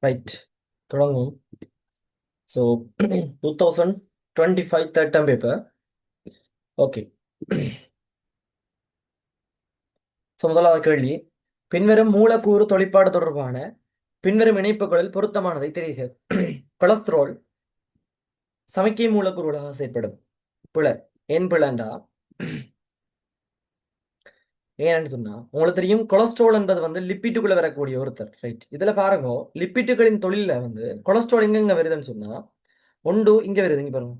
Right, தொடங்கும். So 2025 third term paper. Okay. So முதலாவது கேள்வி, பின்வரும் மூலக்கூறு தொழிற்பாடு தொடர்பான பின்வரும் இணைப்புகளில் பொருத்தமானதை தெரிக. கொலஸ்ட்ரால் சமைக்கை மூலக்கூறுகளாக செயற்படும். பிழ. ஏன் பிழண்டா? ஏன்னு சொன்னா உங்களுக்கு தெரியும், கொலஸ்ட்ரால் என்பது லிப்பிட்டுக்குள்ள வரக்கூடிய ஒருத்தர். ரைட், இதுல பாருங்க, லிப்பிட்டுகளின் தொழில கொலஸ்ட்ரால் எங்கெங்க வருதுன்னு சொன்னா, ஒன்று இங்க வருது, இங்க பாருங்க,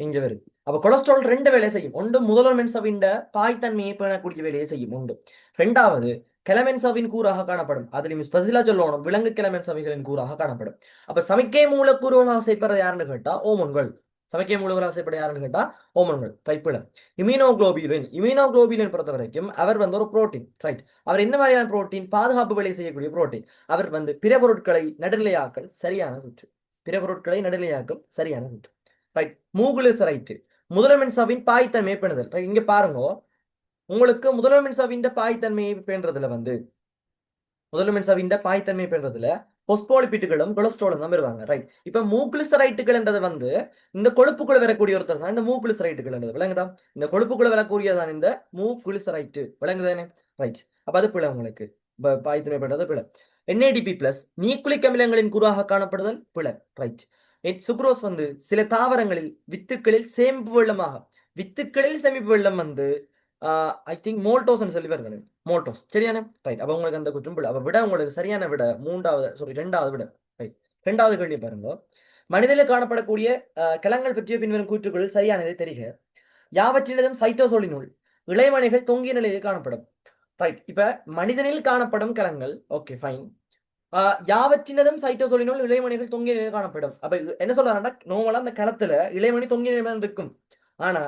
இங்க வருது. அப்ப கொலஸ்ட்ரால் ரெண்டு வேலையை செய்யும். ஒன்று முதல் மென்சவின் பாய்த்தன்மையை பேணக்கூடிய வேலையை செய்யும் உண்டு. ரெண்டாவது கெலமென்சவின் கூறாக காணப்படும். அதுலயும் ஸ்பெஷலா சொல்லணும், விலங்கு கெலமென்சவிகளின் கூறாக காணப்படும். அப்ப சமிக்கை மூலக்கூறுகளாக செய்யப்படுறது யாருன்னு கேட்டா ஓமன்கள். சமிக்கை மூலக்கூறாக செய்யப்பட யாருன்னு கேட்டா ஓமன்கள். ரைட். இம்யூனோகுளோபிலின் பொறுத்த வரைக்கும் அவர் ஒரு புரோட்டீன். ரைட். அவர் என்ன மாதிரியான புரோட்டீன்? பாதுகாப்பு வேலை செய்யக்கூடிய புரோட்டீன். அவர் பிற பொருட்களை நடுநிலையாக்கல் சரியான சுற்று. பிற பொருட்களை நடுநிலையாக்கும் சரியான சுற்று. ரைட். மூகுலிசரைட்டு முதலமென்சாவின் பாய்த்தன்மையை பேணுதல். ரைட், இங்க பாருங்க, உங்களுக்கு முதலமென்சாவின் பாய்த்தன்மையை பேணுறதுல முதலமென்சாவின் பாய்த்தன்மை பேணுறதுல பொஸ்போலிபிட்டுகளும் கொலஸ்ட்ராலும் தான் வருவாங்க. ரைட். இப்ப மூக்லிசரைட்டுகள் என்றது இந்த கொழுப்புக்குள்ள வரக்கூடிய ஒருத்தர் தான் இந்த மூக்லிசரைட்டுகள் என்றது. விளங்குதா? இந்த கொழுப்புக்குள்ள வரக்கூடியதான் இந்த மூக்லிசரைட்டு. விளங்குதானே? ரைட். அப்ப அது பிழை உங்களுக்கு. பாய்த்தன்மை பண்றது பிழை. NADP பிளஸ் நியூக்ளிக் அமிலங்களின் கூறாக காணப்படுதல் பிழை. ரைட். சுக்ரோஸ் சில தாவரங்களில் வித்துக்களில் சேமிப்பு வெள்ளமாக, வித்துக்களில் சேமிப்பு வெள்ளம் ஐ திங்க் மோல்டோஸ் சொல்லி வருவாங்க. மோல்டோஸ் சரியான. ரைட். அப்ப உங்களுக்கு அந்த குற்றம் பிழை. அப்ப விட உங்களுக்கு சரியான விட ரெண்டாவது விட. ரைட். ரெண்டாவது கேள்வி பாருங்க, மனிதனில் காணப்படக்கூடிய கிழங்கள் பற்றிய பின்வரும் கூற்றுகளில் சரியானதை தெரிக. யாவற்றினதும் சைட்டோசோலினுள் இளைமணிகள் தொங்கிய நிலையில் காணப்படும். ரைட். இப்ப மனிதனில் காணப்படும் கிழங்கள், ஓகே ஃபைன். யாவற்றினதும் சைட்டோசோலினுள் இளைமணிகள் தொங்கிய நிலையில் காணப்படும். அப்ப என்ன சொல்றாங்கன்னா, நோமலா அந்த களத்துல இளைமணி தொங்கிய நிலையில் இருக்கும். ஆனா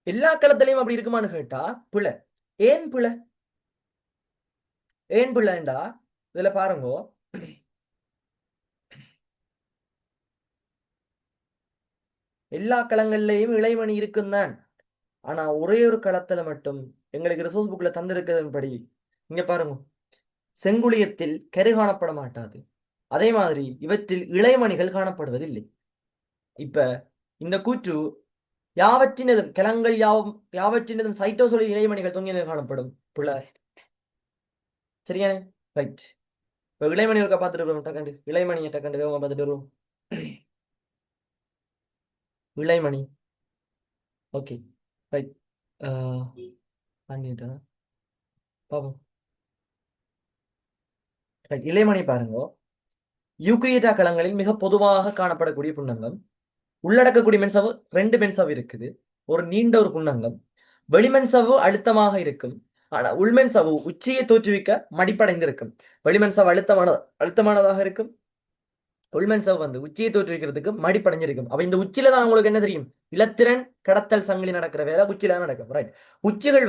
எல்லா களத்திலையும் அப்படி இருக்குமான்னு கேட்டா பிழை. ஏன் பிழை? ஏன் பிள்ளைண்டா இதுல பாருங்க, எல்லா களங்கள்லயும் இளைமணி இருக்குந்தான். ஆனா ஒரே ஒரு களத்துல மட்டும் எங்களுக்கு ரிசோர்ஸ் புக்ல தந்திருக்கிறதன்படி இங்க பாருங்க, செங்குளியத்தில் கரு காணப்பட மாட்டாது. அதே மாதிரி இவற்றில் இளைமணிகள் காணப்படுவதில்லை. இப்ப இந்த கூற்று யாவற்றினதும் கிழங்கள் யாவற்றினதும் சைட்டோசோலி இளைமணிகள் தொங்கிய காணப்படும் பிள்ளை. சரியானே? ரைட். இப்ப இளைமணி இருக்க பார்த்துட்டு வருவோம். டக்கண்டு இளைமணியை டக்கண்டு பார்த்துட்டு வருவோம். இளைமணி. Okay right. பாப்போம். இளைமணி பாருங்க, யூக்ரியேட்டா களங்களில் மிக பொதுவாக காணப்படக்கூடிய புன்னங்கம். உள்ளடக்கக்கூடிய மென்சவ்வு 2 மென்சவ்வு இருக்குது. ஒரு நீண்ட ஒரு புன்னங்கம். வெளிமென்சவ்வு அழுத்தமாக இருக்கும். ஆனா உள்மென்சவ்வு உச்சியை தோற்றுவிக்க மடிப்படைந்திருக்கும். வெளிமென்சவ்வு அழுத்தமானதாக இருக்கும். உள்மென்சவ் உச்சியை தோற்றுவிக்கிறதுக்கு மடிப்படைஞ்சிருக்கும். அப்ப இந்த உச்சியில தான் உங்களுக்கு என்ன தெரியும்? இலத்திரன் கடத்தல் சங்கிலி நடக்கிற வேலை உச்சியில நடக்கும். ரைட். உச்சிகள்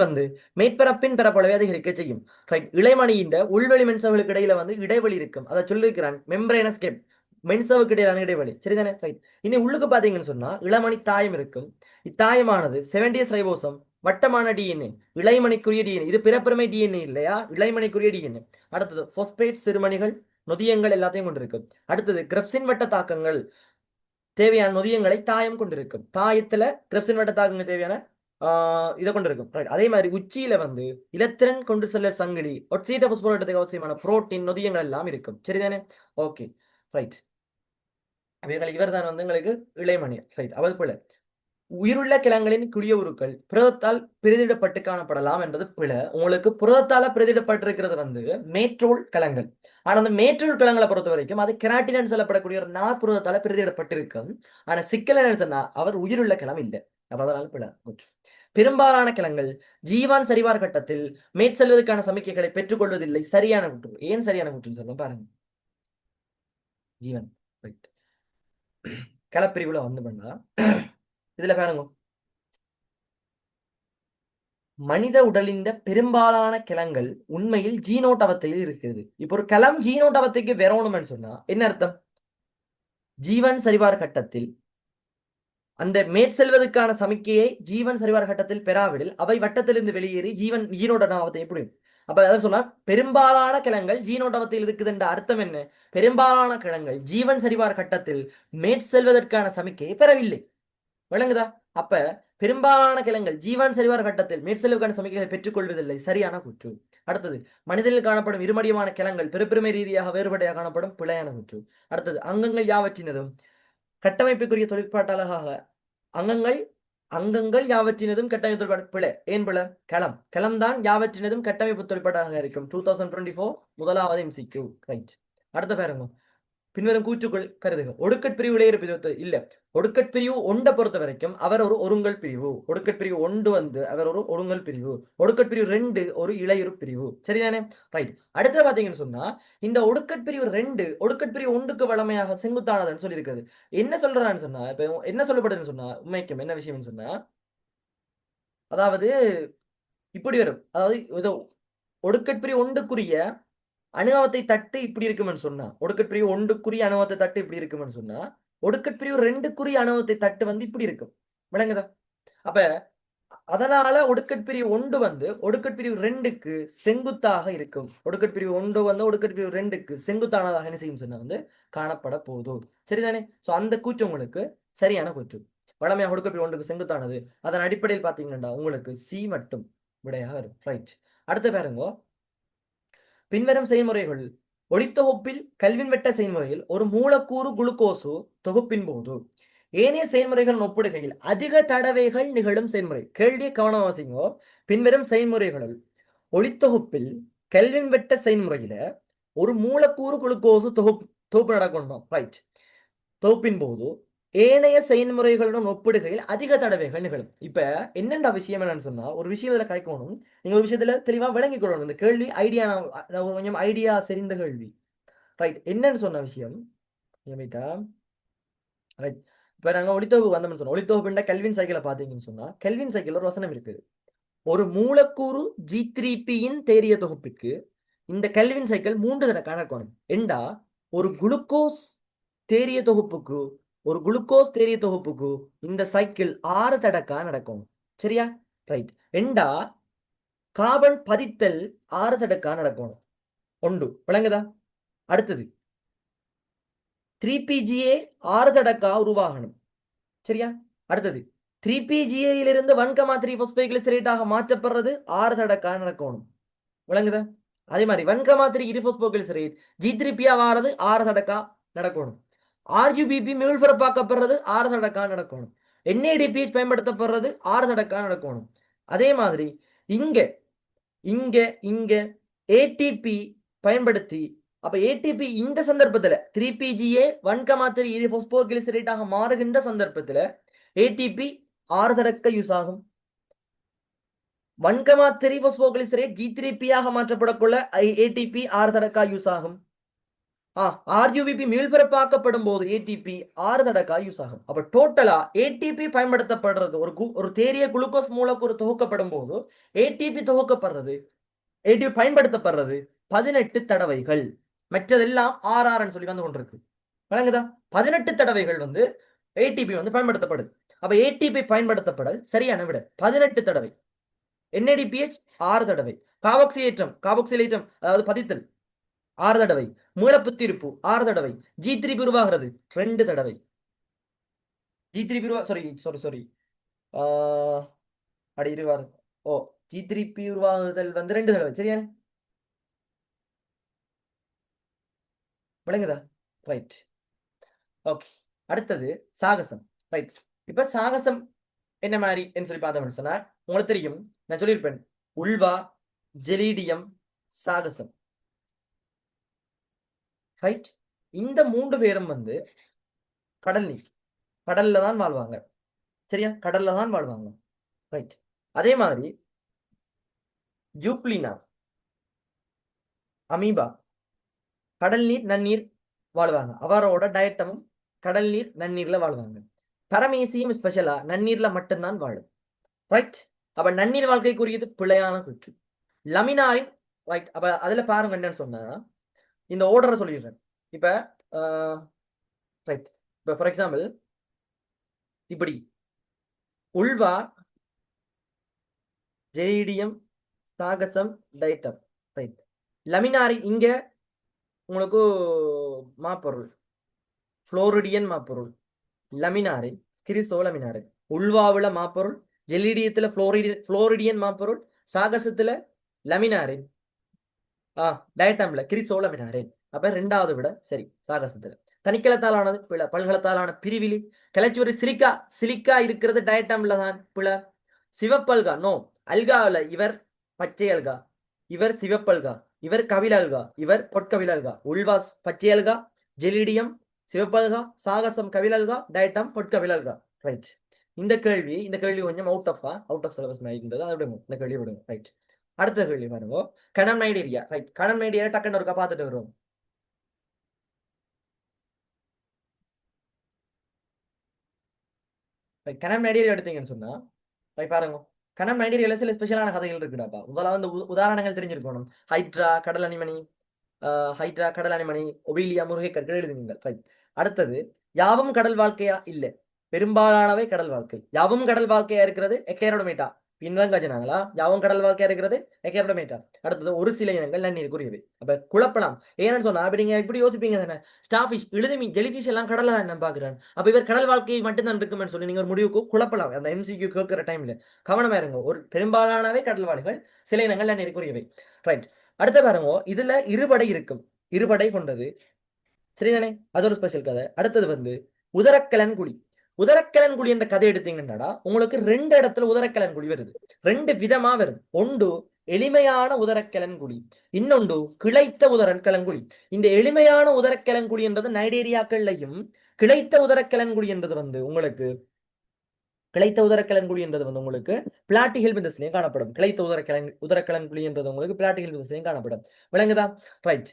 மேற்பரப்பின் பரப்பளவை அதிகரிக்க செய்யும். ரைட். இளைமணியின் உள்வெளி மென்சவுகளுக்கு இடையில இடைவெளி இருக்கும். அதை சொல்லியிருக்கிறான், மெம்பரேனஸ் கேப். மென்சவுக்கு இடையிலான இடைவெளி. சரிதானே? ரைட். இனி உள்ளுக்கு பாத்தீங்கன்னு சொன்னா இளமணி தாயம் இருக்கும். இத்தாயமானது 70s ரைபோசம் வட்டமான DNA, இளைமணிக்குரிய DNA. இது பிறப்புரிமை DNA இல்லையா? இளைமணிக்குரிய DNA. அடுத்தது பொஸ்பேட் சிறுமணிகள் நொதியங்கள் எல்லாத்தையும் கொண்டிருக்கும். அடுத்தது கிரெப்சின் வட்ட தாக்கங்கள் தேவையான நொதியங்களை தாயம் கொண்டிருக்கும். தாயத்துல கிரெப்சின் வட்ட தாக்கங்கள் தேவையான இதை கொண்டிருக்கும். அதே மாதிரி உச்சியில இலத்திரன் கொண்டு செல்ல சங்கிலி ஒட்சீட்ட புஸ்போரட்டத்துக்கு அவசியமான புரோட்டீன் நொதியங்கள் எல்லாம் இருக்கும். சரிதானே? Okay right. இவர் தான் எங்களுக்கு இளைமணி. ரைட். அவள் போல உயிருள்ள கிழங்களின் குளிய உருக்கள் புரதத்தால் பிரதிடப்பட்டு காணப்படலாம் என்பது பிழை. உங்களுக்கு புரதத்தால பிரதிடப்பட்டிருக்கிறது மேற்றோல் கிழங்கள். ஆனா அந்த மேற்றோல் கிழங்களை பொறுத்த வரைக்கும் அது கெராட்டின் சொல்லப்படக்கூடிய ஒரு நார் புரதத்தால பிரதிடப்பட்டிருக்கும். ஆனா சிக்கல் என்ன சொன்னா அவர் உயிருள்ள கிழம் இல்லை. அப்ப அதனால பிழை. பெரும்பாலான கிழங்கள் ஜீவான் சரிவார் கட்டத்தில் மேற்செல்வதற்கான சமிக்கைகளை பெற்றுக்கொள்வதில்லை. சரியான குற்று. ஏன் சரியான குற்றுன்னு சொல்லுவோம் பாருங்க. ஜீவன் ரைட். களப்பிரிவுல பண்ணா இதுல பாருங்க, மனித உடலின் பெரும்பாலான கிழங்கள் உண்மையில் ஜீனோட்டவத்தையில் இருக்கிறது. இப்போ ஒரு கிளம் ஜீனோட்டவத்தைக்கு வரணும்னு சொன்னா என்ன அர்த்தம்? ஜீவன் சரிவார் கட்டத்தில் அந்த மேற்செல்வதற்கான சமிக்கையை ஜீவன் சரிவார் கட்டத்தில் பெறாவிடில் அவை வட்டத்திலிருந்து வெளியேறி ஜீனோட்டவத்தை எப்படி அப்ப அதை சொன்னா பெரும்பாலான கிழங்கள் ஜீனோட்டவத்தில் இருக்குது என்ற அர்த்தம் என்ன? பெரும்பாலான கிழங்கள் ஜீவன் சரிவார் கட்டத்தில் மேற்செல்வதற்கான சமிக்கையை பெறவில்லை. விளங்குதா? அப்ப பெரும்பாலான கிழங்கள் ஜீவன் சரிவார் கட்டத்தில் மேற்செல்வுக்கான சமிக்கைகளை பெற்றுக்கொள்வதில்லை. சரியான கூற்று. அடுத்தது, மனிதனில் காணப்படும் இருமடியமான கிழங்கள் பெருப்பெருமை ரீதியாக வேறுபடையாக காணப்படும். பிழையான கூற்று. அடுத்தது, அங்கங்கள் யாவற்றினதும் கட்டமைப்புக்குரிய தொழிற்பாட்டாளராக அங்கங்கள் அங்கங்கள் யாவற்றினதும் கட்டமைப்பு தொழிற்பாடு. பிழை. ஏன் பிழை? களம் தான் யாவற்றினதும் கட்டமைப்பு தொழிற்பாட்டாக இருக்கும். 2024 முதலாவது MCQ. ரைட். அடுத்த பாருங்க, பின்வரும் கூற்றுக்குள் கருதுக. ஒடுக்கட்பிரிவு இளையர் பிரிவு இல்ல. ஒடுக்கட்பிரிவு ஒன்றை பொறுத்த வரைக்கும் அவர் ஒரு ஒருங்கல் பிரிவு. ஒடுக்கட்பிரிவு ஒன்று வந்து அவர் ஒரு ஒருங்கல் பிரிவு. ஒடுக்கட்பிரிவு 2 ஒரு இளையுறு பிரிவு. சரிதானே? ரைட். அடுத்து பாத்தீங்கன்னு சொன்னா இந்த ஒடுக்கட்பிரிவு 2 ஒடுக்கட்பிரிவு 1க்கு வளமையாக செங்குத்தானதுன்னு சொல்லியிருக்கிறது. என்ன சொல்றான்னு சொன்னா, இப்ப என்ன சொல்லப்படுதுன்னு சொன்னா, உண்மைக்கும் என்ன விஷயம்னு சொன்னா, அதாவது இப்படி வரும். அதாவது ஏதோ ஒடுக்கட்பிரிவு 1க்குரிய அணுவத்தை தட்டு இப்படி இருக்குமென்னு சொன்னா, ஒடுக்கட்பிரிவு 1க்குரிய அணுவத்தை தட்டு இப்படி இருக்குமென்னு சொன்னா, ஒடுக்கட்பிரிவு 2க்குரிய அணுவத்தை தட்டு வந்து இப்படி இருக்கும். விளங்குதா? அப்ப அதனால ஒடுக்கட்பிரிவு 1 வந்து ஒடுக்கட்பிரிவு 2க்கு செங்குத்தாக இருக்கும். ஒடுக்கட்பிரிவு 1 வந்து ஒடுக்கட்பிரிவு 2க்கு செங்குத்தானதாக என்ன செய்யும் சொன்னா வந்து காணப்பட போதும். சரிதானே? சோ அந்த கூற்று உங்களுக்கு சரியான கூற்று. வளமையாக ஒடுக்கட்பிரிவு 1க்கு செங்குத்தானது. அதன் அடிப்படையில் பாத்தீங்கன்னா உங்களுக்கு சி மட்டும் விடையாக வரும். ரைட். அடுத்து பாருங்க, பின்வரும் செய்முறைகள் ஒளித்தொகுப்பில் கல்வின் வெட்ட செயல்முறையில் ஒரு மூலக்கூறு குளுக்கோசு தொகுப்பின் போது ஏனைய செயல்முறைகள் ஒப்பிடுகையில் அதிக தடவைகள் நிகழும் செயல்முறை. கேள்வியை கவனம் வாசிங்கோ. பின்வரும் செயல்முறைகளில் ஒளித்தொகுப்பில் கல்வின் வெட்ட செயல்முறையில ஒரு மூலக்கூறு குளுக்கோசு தொகுப்பு நடக்கணும். ரைட். தொகுப்பின் போது ஏனைய செயல்முறைகளுடன் ஒப்பிடுகையில் அதிக தடவைகள் நிகழும். இப்ப என்னென்ன விஷயம் என்னன்னு சொன்னா, ஒரு விஷயம் இதுல கிடைக்கணும். நீங்க ஒரு விஷயத்துல தெளிவா விளங்கிக் கொள்ளணும். இந்த கேள்வி ஐடியா கொஞ்சம் ஐடியா செறிந்த கேள்வி. ரைட். என்னன்னு சொன்ன விஷயம் ரைட். இப்ப நாங்க ஒளித்தொகுப்பு வந்தோம்னு சொன்னோம். ஒளித்தொகுப்புன்ற கெல்வின் சைக்கிளை பாத்தீங்கன்னு சொன்னா, கெல்வின் சைக்கிள் ஒரு வசனம் இருக்குது. ஒரு மூலக்கூறு G3P-யின் தேரிய தொகுப்பிற்கு இந்த கெல்வின் சைக்கிள் 3 தடவை கணக்கணும். என்றா ஒரு குளுக்கோஸ் தேரிய தொகுப்புக்கு இந்த சைக்கிள் 6 தடக்கா நடக்கும். சரியா? ரைட். ரெண்டா கார்பன் பதித்தல் 6 தடக்கா நடக்கணும். ஒன்று விளங்குதா? அடுத்தது 3PGA 6 தடக்கா உருவாகணும். சரியா? அடுத்தது 3PGA இலிருந்து 1,3 பாஸ்போகிளிசரேட்டாக மாற்றப்படுறது 6 தடக்கா நடக்கணும். விளங்குதா? அதே மாதிரி 1,3 இருபாஸ்போகிளிசரேட் G3P வாரது 6 தடக்கா நடக்கணும். RGBP மீள்பரப்பாக்கப்படுறது 6 தடக்கா நடக்கணும். NADPH பயன்படுத்தப்படுறது 6 தடக்கா நடக்கணும். அதே மாதிரி இங்க இங்க இங்க ATP பயன்படுத்தி, அப்ப ATP இந்த சந்தர்ப்பத்துல 3PGA 1,3 இருபாஸ்போகிளிசரேட்டாக மாறுகின்ற சந்தர்ப்பத்துல ATP 6 தடக்க யூஸ் ஆகும். 1,3 பாஸ்போகிளிசரேட் G3P ஆக மாற்றப்படக்குள்ள ATP 6 தடக்கா யூஸ் ஆகும். RGBP மீள்பரப்பாக்கப்படும் போது ATP 6 தடக்கா யூஸ் ஆகும். அப்ப டோட்டலா ATP பயன்படுத்தப்படுறது ஒரு தேரிய குளுக்கோஸ் மூலக்கூறு தொகுக்கப்படும் போது ATP பயன்படுத்தப்படுறது 18 தடவைகள். மற்றதெல்லாம் RRன்னு சொல்லி வந்து கொண்டிருக்கு. விளங்குதா? 18 தடவைகள் வந்து ATP வந்து பயன்படுத்தப்படுது. அப்ப ATP பயன்படுத்தப்படல் சரியான விட 18 தடவை. NADPH 6 தடவை. கார்பாக்சிலேற்றம் அதாவது பதித்தல் 6 தடவை. மூலப்புத்திருப்பு 6 தடவை. G3P உருவாகிறது 2 தடவை. G3P சாரி அடி இருவாரு. G3P உருவாகுதல் வந்து 2 தடவை. சரியா? விளங்குதா? ரைட். ஓகே. அடுத்தது சாகசம். ரைட். இப்ப சாகசம் என்ன மாதிரி சொல்லி பார்த்தோம்னு சொன்னா, உங்களுக்கு தெரியும், நான் சொல்லியிருப்பேன், உல்வா, ஜெலீடியம், சாகசம். ரைட். இந்த 3 பேரும் வந்து கடல் நீர், கடல்ல தான் வாழ்வாங்க. சரியா? கடல்ல தான் வாழ்வாங்க. ரைட். அதே மாதிரி ஜூப்ளினா, அமீபா கடல் நீர் நன்னீர் வாழ்வாங்க. அவரோட டயட்டமும் கடல் நீர் நன்னீர்ல வாழ்வாங்க. பரமேசியம் ஸ்பெஷலா நன்னீர்ல மட்டும்தான் வாழும். ரைட். அப்ப நன்னீர் வாழ்க்கைக்குரியது பிழையான கூற்று. லமினாரின் ரைட். அப்ப அதுல பாருங்க என்னன்னு சொன்னா, இந்த ஓர்டரை சொல்லிடுறேன். இப்ப ரைட். இப்ப ஃபார் எக்ஸாம்பிள் இப்படி உல்வா, ஜெரீடியம், சாகசம், டைட்டம். ரைட். லமினாரி இங்க உங்களுக்கு மாப்பொருள் புளோரிடியன் மாப்பொருள் லமினாரின் கிரிசோலமினாரின் உள்வாவுல மாப்பொருள் எல்லிடியத்துல புளோரிடியன் மாப்பொருள் சாகசத்துல லமினாரின் டயட்டாம்ல கிரிசோலமினாரின் அப்ப ரெண்டாவது விட சரி சாகசத்துல தனிக்கலத்தாலானது பிழ பல்கலத்தாலான பிரிவிலி கிளச்சுவரி சிலிக்கா சிலிக்கா இருக்கிறது டயட்டாம்ல தான் பிழ சிவப்பல்கா நோ அல்காவில் இவர் பச்சை அல்கா இவர் சிவப்பல்கா இவர் கவிழல்கா இவர் பொற்கவிழல்கா உள்வாஸ் பச்சை அல்கா ஜெலிடியம் சிவப்பல்கா சாகசம் கவிழல்கா டயட்டம் பொற்கவிழல்கா ரைட். இந்த கேள்வி கொஞ்சம் அவுட் ஆஃப் சிலபஸ் மாதிரி இருந்தது அதை விடுங்க இந்த கேள்வி விடுங்க ரைட். அடுத்த கேள்வி பாருங்க கனம் நைடேரியா ரைட். கனம் நைடேரியா டக்குன்னு ஒருக்கா பார்த்துட்டு வருவோம். கனம் நைடேரியா எடுத்தீங்கன்னு சொன்னா பாருங்க கனம் நைடேரியால சில ஸ்பெஷலான கதைகள் இருக்குடாப்பா. முதல்ல வந்து உதாரணங்கள் தெரிஞ்சிருக்கணும். ஹைட்ரா கடல் அணிமணி ஹைட்ரா கடல் அணிமணி ஒபீலியா முருகை கற்கள் எழுதுங்கள் ரைட். அடுத்தது யாவும் கடல் வாழ்க்கையா இல்ல பெரும்பாலானவை கடல் வாழ்க்கை. யாவும் கடல் வாழ்க்கையா இருக்கிறது எக்கேரோடமேட்டா பின்வங்கஜனாங்களா யாவும் கடல் வாழ்க்கையா இருக்கிறது எக்கேரோடமேட்டா. அடுத்தது ஒரு சில இனங்கள் நன்னீருக்குரியவை. அப்ப குழப்பலாம் ஏன்னு சொன்னா அப்ப நீங்க இப்படி யோசிப்பீங்க தானே ஸ்டார்ஃபிஷ் எழுதுமீன் ஜெலிஃபிஷ் எல்லாம் கடல்ல நான் பாக்குறேன் அப்ப இவர் கடல் வாழ்க்கையை மட்டும்தான் இருக்குமென்னு சொல்லி நீங்க ஒரு முடிவுக்கு குழப்பலாம். அந்த எம்சிக்யூ கேட்கிற டைம்ல கவனமா இருங்க. ஒரு பெரும்பாலானவை கடல்வாழிகள் சில இனங்கள் நன்னீருக்குரியவை ரைட். அடுத்த பாருங்க இதுல இருபடை இருக்கும் இருபடை கொண்டது சரிதானே அது ஒரு ஸ்பெஷல் கதை. அடுத்தது வந்து உதரக்கலன்குழி. உதரக்கலன்குழி என்ற கதை எடுத்தீங்கன்னா உங்களுக்கு ரெண்டு இடத்துல உதரக்கலன்குழி வருது. ரெண்டு விதமா வரும். ஒன்று எளிமையான உதரக்கலன்குழி இன்னொன்று கிளைத்த உதரக்கலன்குழி. இந்த எளிமையான உதரக்கலன்குழி என்றது நைடேரியாக்கள்லையும் கிளைத்த உதரக்கலன்குழி என்றது வந்து உங்களுக்கு கிளைத்த உதரக்கலன்குழி என்றது வந்து உங்களுக்கு பிளாட்டிகல் பிந்தஸ்லையும் காணப்படும். கிளைத்த உதரக்கலன்குழி என்றது உங்களுக்கு பிளாட்டிகல் பிந்தஸ்லையும் காணப்படும். விளங்குதா ரைட்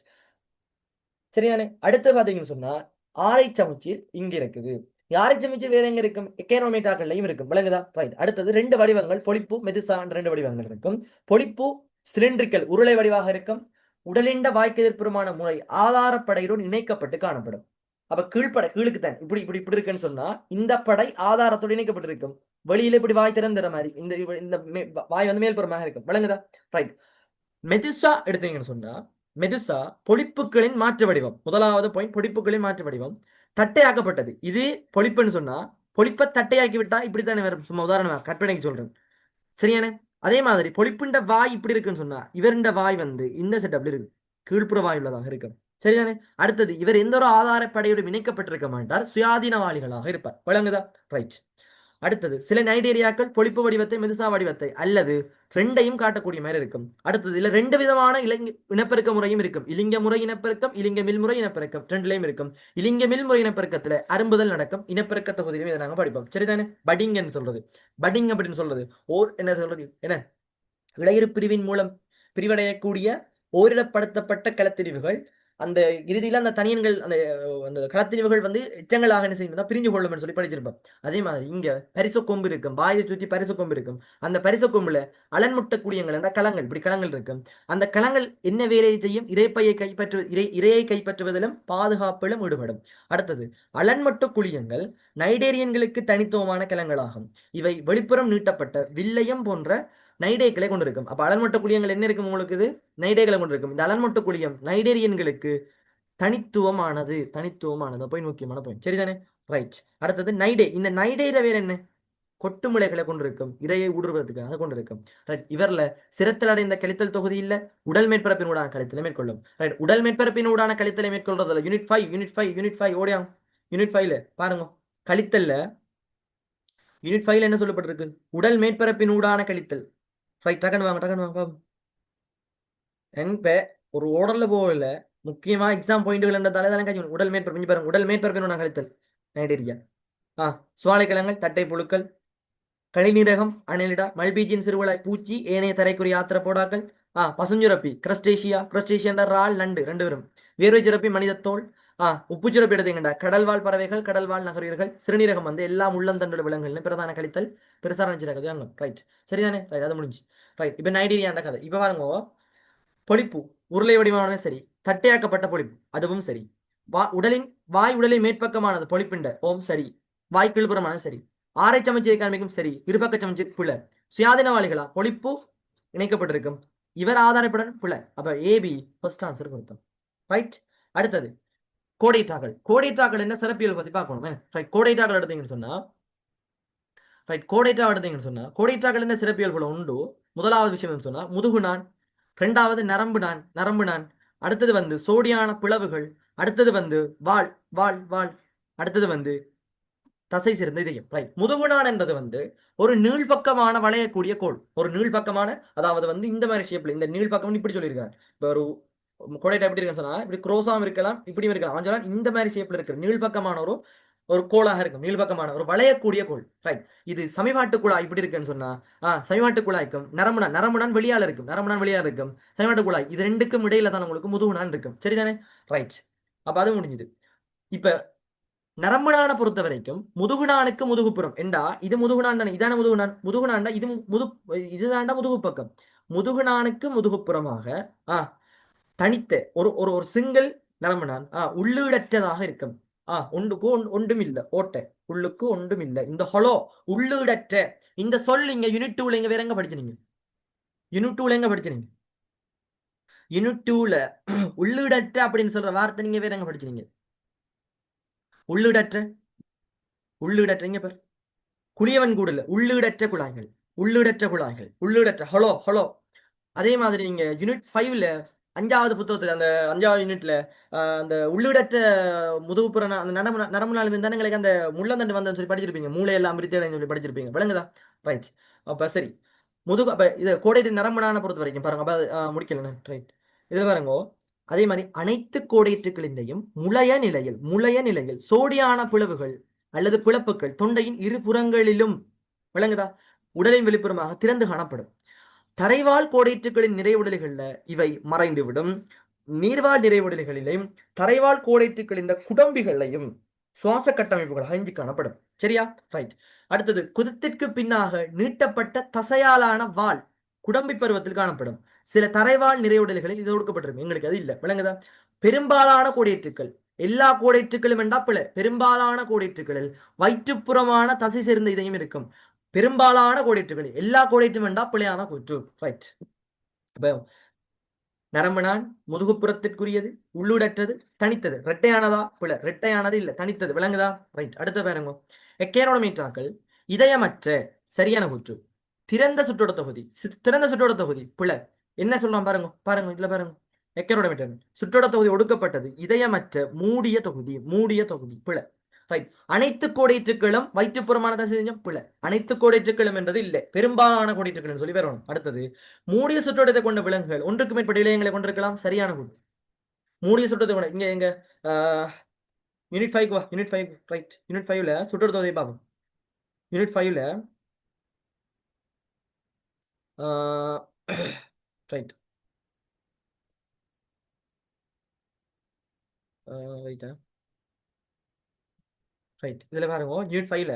சரியானே. அடுத்து பாத்தீங்கன்னு சொன்னா ஆரை சமச்சீர் இங்க இருக்குது. ஆரை சமச்சீர் வேற எங்க இருக்கும் எக்கேனோமேட்டாக்கள்லையும் இருக்கும். விளங்குதா ரைட். அடுத்தது ரெண்டு வடிவங்கள் பொலிப்பு மெதுசா ரெண்டு வடிவங்கள் இருக்கும். பொலிப்பு சிலிண்ட்ரிக்கல் உருளை வடிவாக இருக்கும். உடலிண்ட வாய்க்கு எதிர்ப்புறமான முறை ஆதாரப்படையுடன் இணைக்கப்பட்டு காணப்படும். அப்ப கீழ்ப்படை கீழுக்கு தான் இப்படி இப்படி இப்படி இருக்குன்னு சொன்னா இந்த படை ஆதாரத்தோடு இணைக்கப்பட்டிருக்கும். வெளியில இப்படி வாய் திறந்துற மாதிரி இந்த வாய் வந்து மேல்புறமாக இருக்கும். விளங்குதா ரைட். மெதுசா எடுத்தீங்கன்னு சொன்னா மெதுசா பொழிப்புகளின் மாற்று வடிவம். முதலாவது பாயிண்ட் பொழிப்புகளின் மாற்று வடிவம் தட்டையாக்கப்பட்டது. இது பொழிப்புன்னு சொன்னா பொழிப்பை தட்டையாக்கி விட்டா இப்படித்தானே வரும். சும்மா உதாரணமா கற்பனைக்கு சொல்றேன் சரியானே. அதே மாதிரி பொழிப்புண்ட வாய் இப்படி இருக்குன்னு சொன்னா இவருண்ட வாய் வந்து இந்த செட்டப்ல இருக்கு கீழ்ப்புற வாய் உள்ளதாக இருக்கும் சரிதானே. அடுத்தது இவர் எந்த ஒரு ஆதாரப்படையோடு இணைக்கப்பட்டிருக்க மாட்டார் சுயாதீனவாளிகளாக இருப்பார். விளங்குதா ரைட். அடுத்தது சில நைடேரியாக்கள் பொழிப்பு வடிவத்தை மெதுசா வடிவத்தை அல்லது ரெண்டையும் காட்டக்கூடிய மாதிரி இருக்கும். அடுத்தது இதுல ரெண்டு விதமான இனப்பெருக்க முறையும் இருக்கும். இலிங்க முறை இனப்பெருக்கம் இலிங்க மில்முறை இனப்பெருக்கம் ரெண்டுலையும் இருக்கும். இலிங்க மில்முறை இனப்பெருக்கத்துல அரும்புதல் நடக்கும். இனப்பெருக்க தொகுதியிலும் இதை நாங்க படிப்போம் சரிதானே. பட்டிங்ன்னு சொல்றது பட்டிங் அப்படின்னு சொல்றது ஓர் என்ன சொல்றது என்ன இளையிறு பிரிவின் மூலம் பிரிவடையக்கூடிய ஓரிடப்படுத்தப்பட்ட களத்திரிவுகள் அந்த இறுதியில அந்த தனியன்கள் அந்த அந்த களத்திரிவுகள் வந்து எச்சங்களாக என்ன செய்யும் பிரிஞ்சு கொள்ளும் சொல்லி படிச்சிருப்போம். அதே மாதிரி இங்க பரிசு கொம்பு இருக்கும். வாயை சுற்றி பரிசு கொம்பு இருக்கும். அந்த பரிசு கொம்புல அலன்முட்ட கூடியங்கள் என்ற களங்கள் இப்படி களங்கள் இருக்கும். அந்த களங்கள் என்ன வேலையை செய்யும் இரையை கைப்பற்றுவதிலும் பாதுகாப்பிலும் ஈடுபடும். அடுத்தது அலன்மட்டு குழியங்கள் நைடேரியன்களுக்கு தனித்துவமான களங்களாகும். இவை வெளிப்புறம் நீட்டப்பட்ட வில்லையம் போன்ற நைடேக்களை கொண்டிருக்கும். அப்ப அலன்மட்ட குழியங்கள் என்ன இருக்கும் உங்களுக்கு இது நைடேக்களை கொண்டிருக்கும். இந்த அலன்மட்ட குழியம் நைடேரியன்களுக்கு தனித்துவமானது போய் முக்கியமான பாயிண்ட் சரிதானே ரைட். அடுத்தது நைடே. இந்த நைடேர வேற என்ன கொட்டுமுளைகளை கொண்டிருக்கும். இரையை ஊடுருவதற்காக கொண்டிருக்கும் ரைட். இவர்ல சிரத்தில் அடைந்த கழித்தல் தொகுதி இல்ல உடல் மேற்பரப்பினூடான கழித்தலை மேற்கொள்ளும் ரைட். உடல் மேற்பரப்பினூடான கழித்தலை மேற்கொள்றதுல யூனிட் 5 ஓடியா யூனிட் 5ல பாருங்க கழித்தல்ல யூனிட் 5ல என்ன சொல்லப்பட்டிருக்கு உடல் மேற்பரப்பினூடான கழித்தல் ரைட். டக்குன்னு வாங்க என்ப ஒரு ஓடர்ல போகல முக்கியமா எக்ஸாம் பாயிண்ட்கள் தானே உடல் மேற்பரப்பு பாருங்க உடல் மேற்பரப்பினூடான கழித்தல் நைடேரியா சுவாலைக்கிழங்கள் தட்டை புழுக்கள் கழிநீரகம் அணிலிடா மல்பீஜின் சிறுவலாய் பூச்சி ஏனைய தரைக்குரிய ஆத்திரப்போடாக்கள் பசுஞ்சுரப்பி கிரஸ்டேஷியா ரால் நண்டு ரெண்டு பேரும் வேர்வை சுரப்பி மனிதத்தோல் உப்பு சுரப்பி எடுத்தீங்கடா கடல்வாழ் பறவைகள் கடல்வாழ் நகரியர்கள் சிறுநீரகம் வந்து எல்லாம் உள்ளந்தண்டோட விலங்குகள் பிரதான கழித்தல் பெருசா நினைச்சிருக்காங்க ரைட் சரிதானே ரைட் அது முடிஞ்சு ரைட். இப்ப நைடீரியாண்ட கதை இப்ப பாருங்க பொழிப்பு உருளை வடிவமானது சரி தட்டையாக்கப்பட்ட பொழிப்பு அதுவும் சரி. வாய் உடலின் மேற்பக்கமானது பொழிப்பிண்ட ஓம் சரி வாய் கீழ்புறமானது சரி. ஆரை சமச்சீர் காண்பிக்கும் சரி இருபக்க சமச்சீர் புல சுயாதீனவாளிகளா பொழிப்பு இணைக்கப்பட்டிருக்கும் இவர் ஆதாரப்படன் பிழை. அப்ப ஏபி ஃபர்ஸ்ட் ஆன்சர் கொடுத்தோம். ரைட். அடுத்தது கோடைட்டாக்கள். கோடைட்டாக்கள் என்ன சிறப்பியல் பத்தி பார்க்கணும். ரைட். கோடைட்டாக்கள் எடுத்தீங்கன்னு சொன்னா ரைட் கோடைட்டா எடுத்தீங்கன்னு சொன்னா கோடைட்டாக்கள் என்ன சிறப்பியல்புல உண்டு. முதலாவது விஷயம் சொன்னா முதுகுநான், இரண்டாவது நரம்புநான், அடுத்தது வந்து சோடியான பிளவுகள், அடுத்தது வந்து வால் வால் வால், அடுத்தது வந்து தசை சேர்ந்த இதயம். ரைட். முதுகுநான் என்பது வந்து ஒரு நீள்பக்கமான வளையக்கூடிய கோள். ஒரு நீள்பக்கமான, அதாவது வந்து இந்த மாதிரி ஷேப்ல, இந்த நீள்பக்கம் இப்படி சொல்லியிருக்காங்க. இப்போ ஒரு கோடைட்டா எப்படி இருக்குன்னு சொன்னா இப்படி க்ரோஸாவும் இருக்கலாம், இப்படியும் இருக்கலாம். அவன் இந்த மாதிரி ஷேப்ல இருக்கிற நீள்பக்கமான ஒரு கோளாக இருக்கும். நீள்பக்கமான ஒரு வளையக்கூடிய கோள். ரைட். இது சமிபாட்டு குழாய் இப்படி இருக்குன்னு சொன்னா சமிபாட்டு குழாய்க்கும் நரம்புனான் வெளியால இருக்கும். சமிபாட்டு குழாய் இது ரெண்டுக்கும் இடையில தான் உங்களுக்கு முதுகுநான் இருக்கும். சரிதானே? ரைட். அப்ப அது முடிஞ்சது. இப்ப நரம்புநானை பொறுத்த வரைக்கும் முதுகுநானுக்கு முதுகுப்புறம் என்றா இது முதுகுநான் தானே, இதான முதுகுநான்டா இது இதுதான்டா முதுகு பக்கம். முதுகுநானுக்கு முதுகுப்புறமாக தனித்த ஒரு ஒரு ஒரு சிங்கிள் நரம்புநான் உள்ளீடற்றதாக இருக்கும். ஒன்றுக்கு ஒன்றும் இல்லை, ஓட்டை உள்ளுக்கு ஒன்றும் இல்லை. இந்த ஹொலோ உள்ளீடற்ற இந்த சொல் இங்க யூனிட் 2ல இங்க வேற எங்க படிச்சீங்க? யூனிட் 2ல எங்க படிச்சீங்க? யூனிட் 2ல உள்ளீடற்ற அப்படின்னு சொல்ற வார்த்தை நீங்க வேற எங்க படிச்சீங்க? உள்ளீடற்ற இங்க பேர் குளியவன் கூடல உள்ளீடற்ற குழாய்கள், உள்ளீடற்ற ஹலோ ஹலோ. அதே மாதிரி நீங்க யூனிட் 5ல 5வது புத்தகத்துல அந்த 5வது யூனிட்ல அந்த உள்ளீடற்ற முதுகுப்புற அந்த நரம்பு நாள் விந்தனங்களுக்கு அந்த முள்ளந்தண்டு வந்தன்னு சொல்லி படிச்சிருப்பீங்க. மூளையெல்லாம் விரித்தடைன்னு சொல்லி படிச்சிருப்பீங்க. விளங்குதா? ரைட். அப்ப சரி, முதுகு அப்ப இது கோடைட்டு நரம்புனான பொறுத்த வரைக்கும் பாருங்க. அப்ப முடிக்கல. ரைட். இதுல பாருங்க, அதே மாதிரி அனைத்து கோடைற்றுகளின்றையும் முளைய நிலையில் சோடியான பிளவுகள் அல்லது பிளப்புகள் தொண்டையின் இரு புறங்களிலும், விளங்குதா, உடலின் வெளிப்புறமாக திறந்து காணப்படும். தரைவாழ் கோடைற்றுகளின் நிறைவுடல்கள்ல இவை மறைந்துவிடும். நீர்வாழ் நிறைவுடல்களிலையும் தரைவாழ் கோடைற்றுகளின் குடம்பிகளையும் சுவாச கட்டமைப்புகள் அழிஞ்சு காணப்படும். சரியா? ரைட். அடுத்தது குதத்திற்கு பின்னாக நீட்டப்பட்ட தசையாலான வால் குடம்பி பருவத்தில் காணப்படும். சில தரைவாழ் நிறைவுடல்களில் இது ஒடுக்கப்பட்டிருக்கும். எங்களுக்கு அது இல்லை. விளங்குதா? பெரும்பாலான கோடைற்றுக்கள், எல்லா கோடைற்றுக்களும் என்றா பிள்ளை, பெரும்பாலான கோடைற்றுக்களில் வயிற்றுப்புறமான தசை சேர்ந்த இதையும் இருக்கும். பெரும்பாலான கோடைற்றுகள், எல்லா கோடைற்றும் என்றா பிழையான கூற்று. ரைட். நரம்புநான் முதுகுப்புறத்திற்குரியது, உள்ளூடற்றது, தனித்தது. ரெட்டையானதா? பிழை. ரெட்டையானது இல்ல, தனித்தது. விளங்குதா? ரைட். அடுத்த பாருங்க, எக்கேரோமீட்டராக்கள் இதயமற்ற, சரியான கூற்று. திறந்த சுற்றோட தொகுதி பிழை. என்ன சொல்லலாம் பாருங்க, இதுல பாருங்க. எக்கேரோமீட்டர் சுற்றோட தொகுதி ஒடுக்கப்பட்டது, இதயமற்ற மூடிய தொகுதி பிழை. ரைட். அனைத்து கோடைற்றுக்களும் வயிற்றுப்புறமான தசையும் பிழை. அனைத்து கோடைற்றுக்களும் என்றது இல்லை, பெரும்பாலான கோடைற்றுக்கள் சொல்லி வரணும். அடுத்தது மூடிய சுற்றோட்டத்தை கொண்ட விலங்குகள் ஒன்றுக்கு மேற்பட்ட இழையங்களை கொண்டிருக்கலாம். சரியான கூற்று. மூடிய சுற்றத்தை கொண்ட இங்க எங்க யூனிட் 5 யூனிட் 5. ரைட். யூனிட் 5ல சுற்றோட்ட தொகுதியை பார்ப்போம். யூனிட் 5ல ரைட் ரைட்டா ரைட். இதுல பாருங்க, யூனிட் 5ல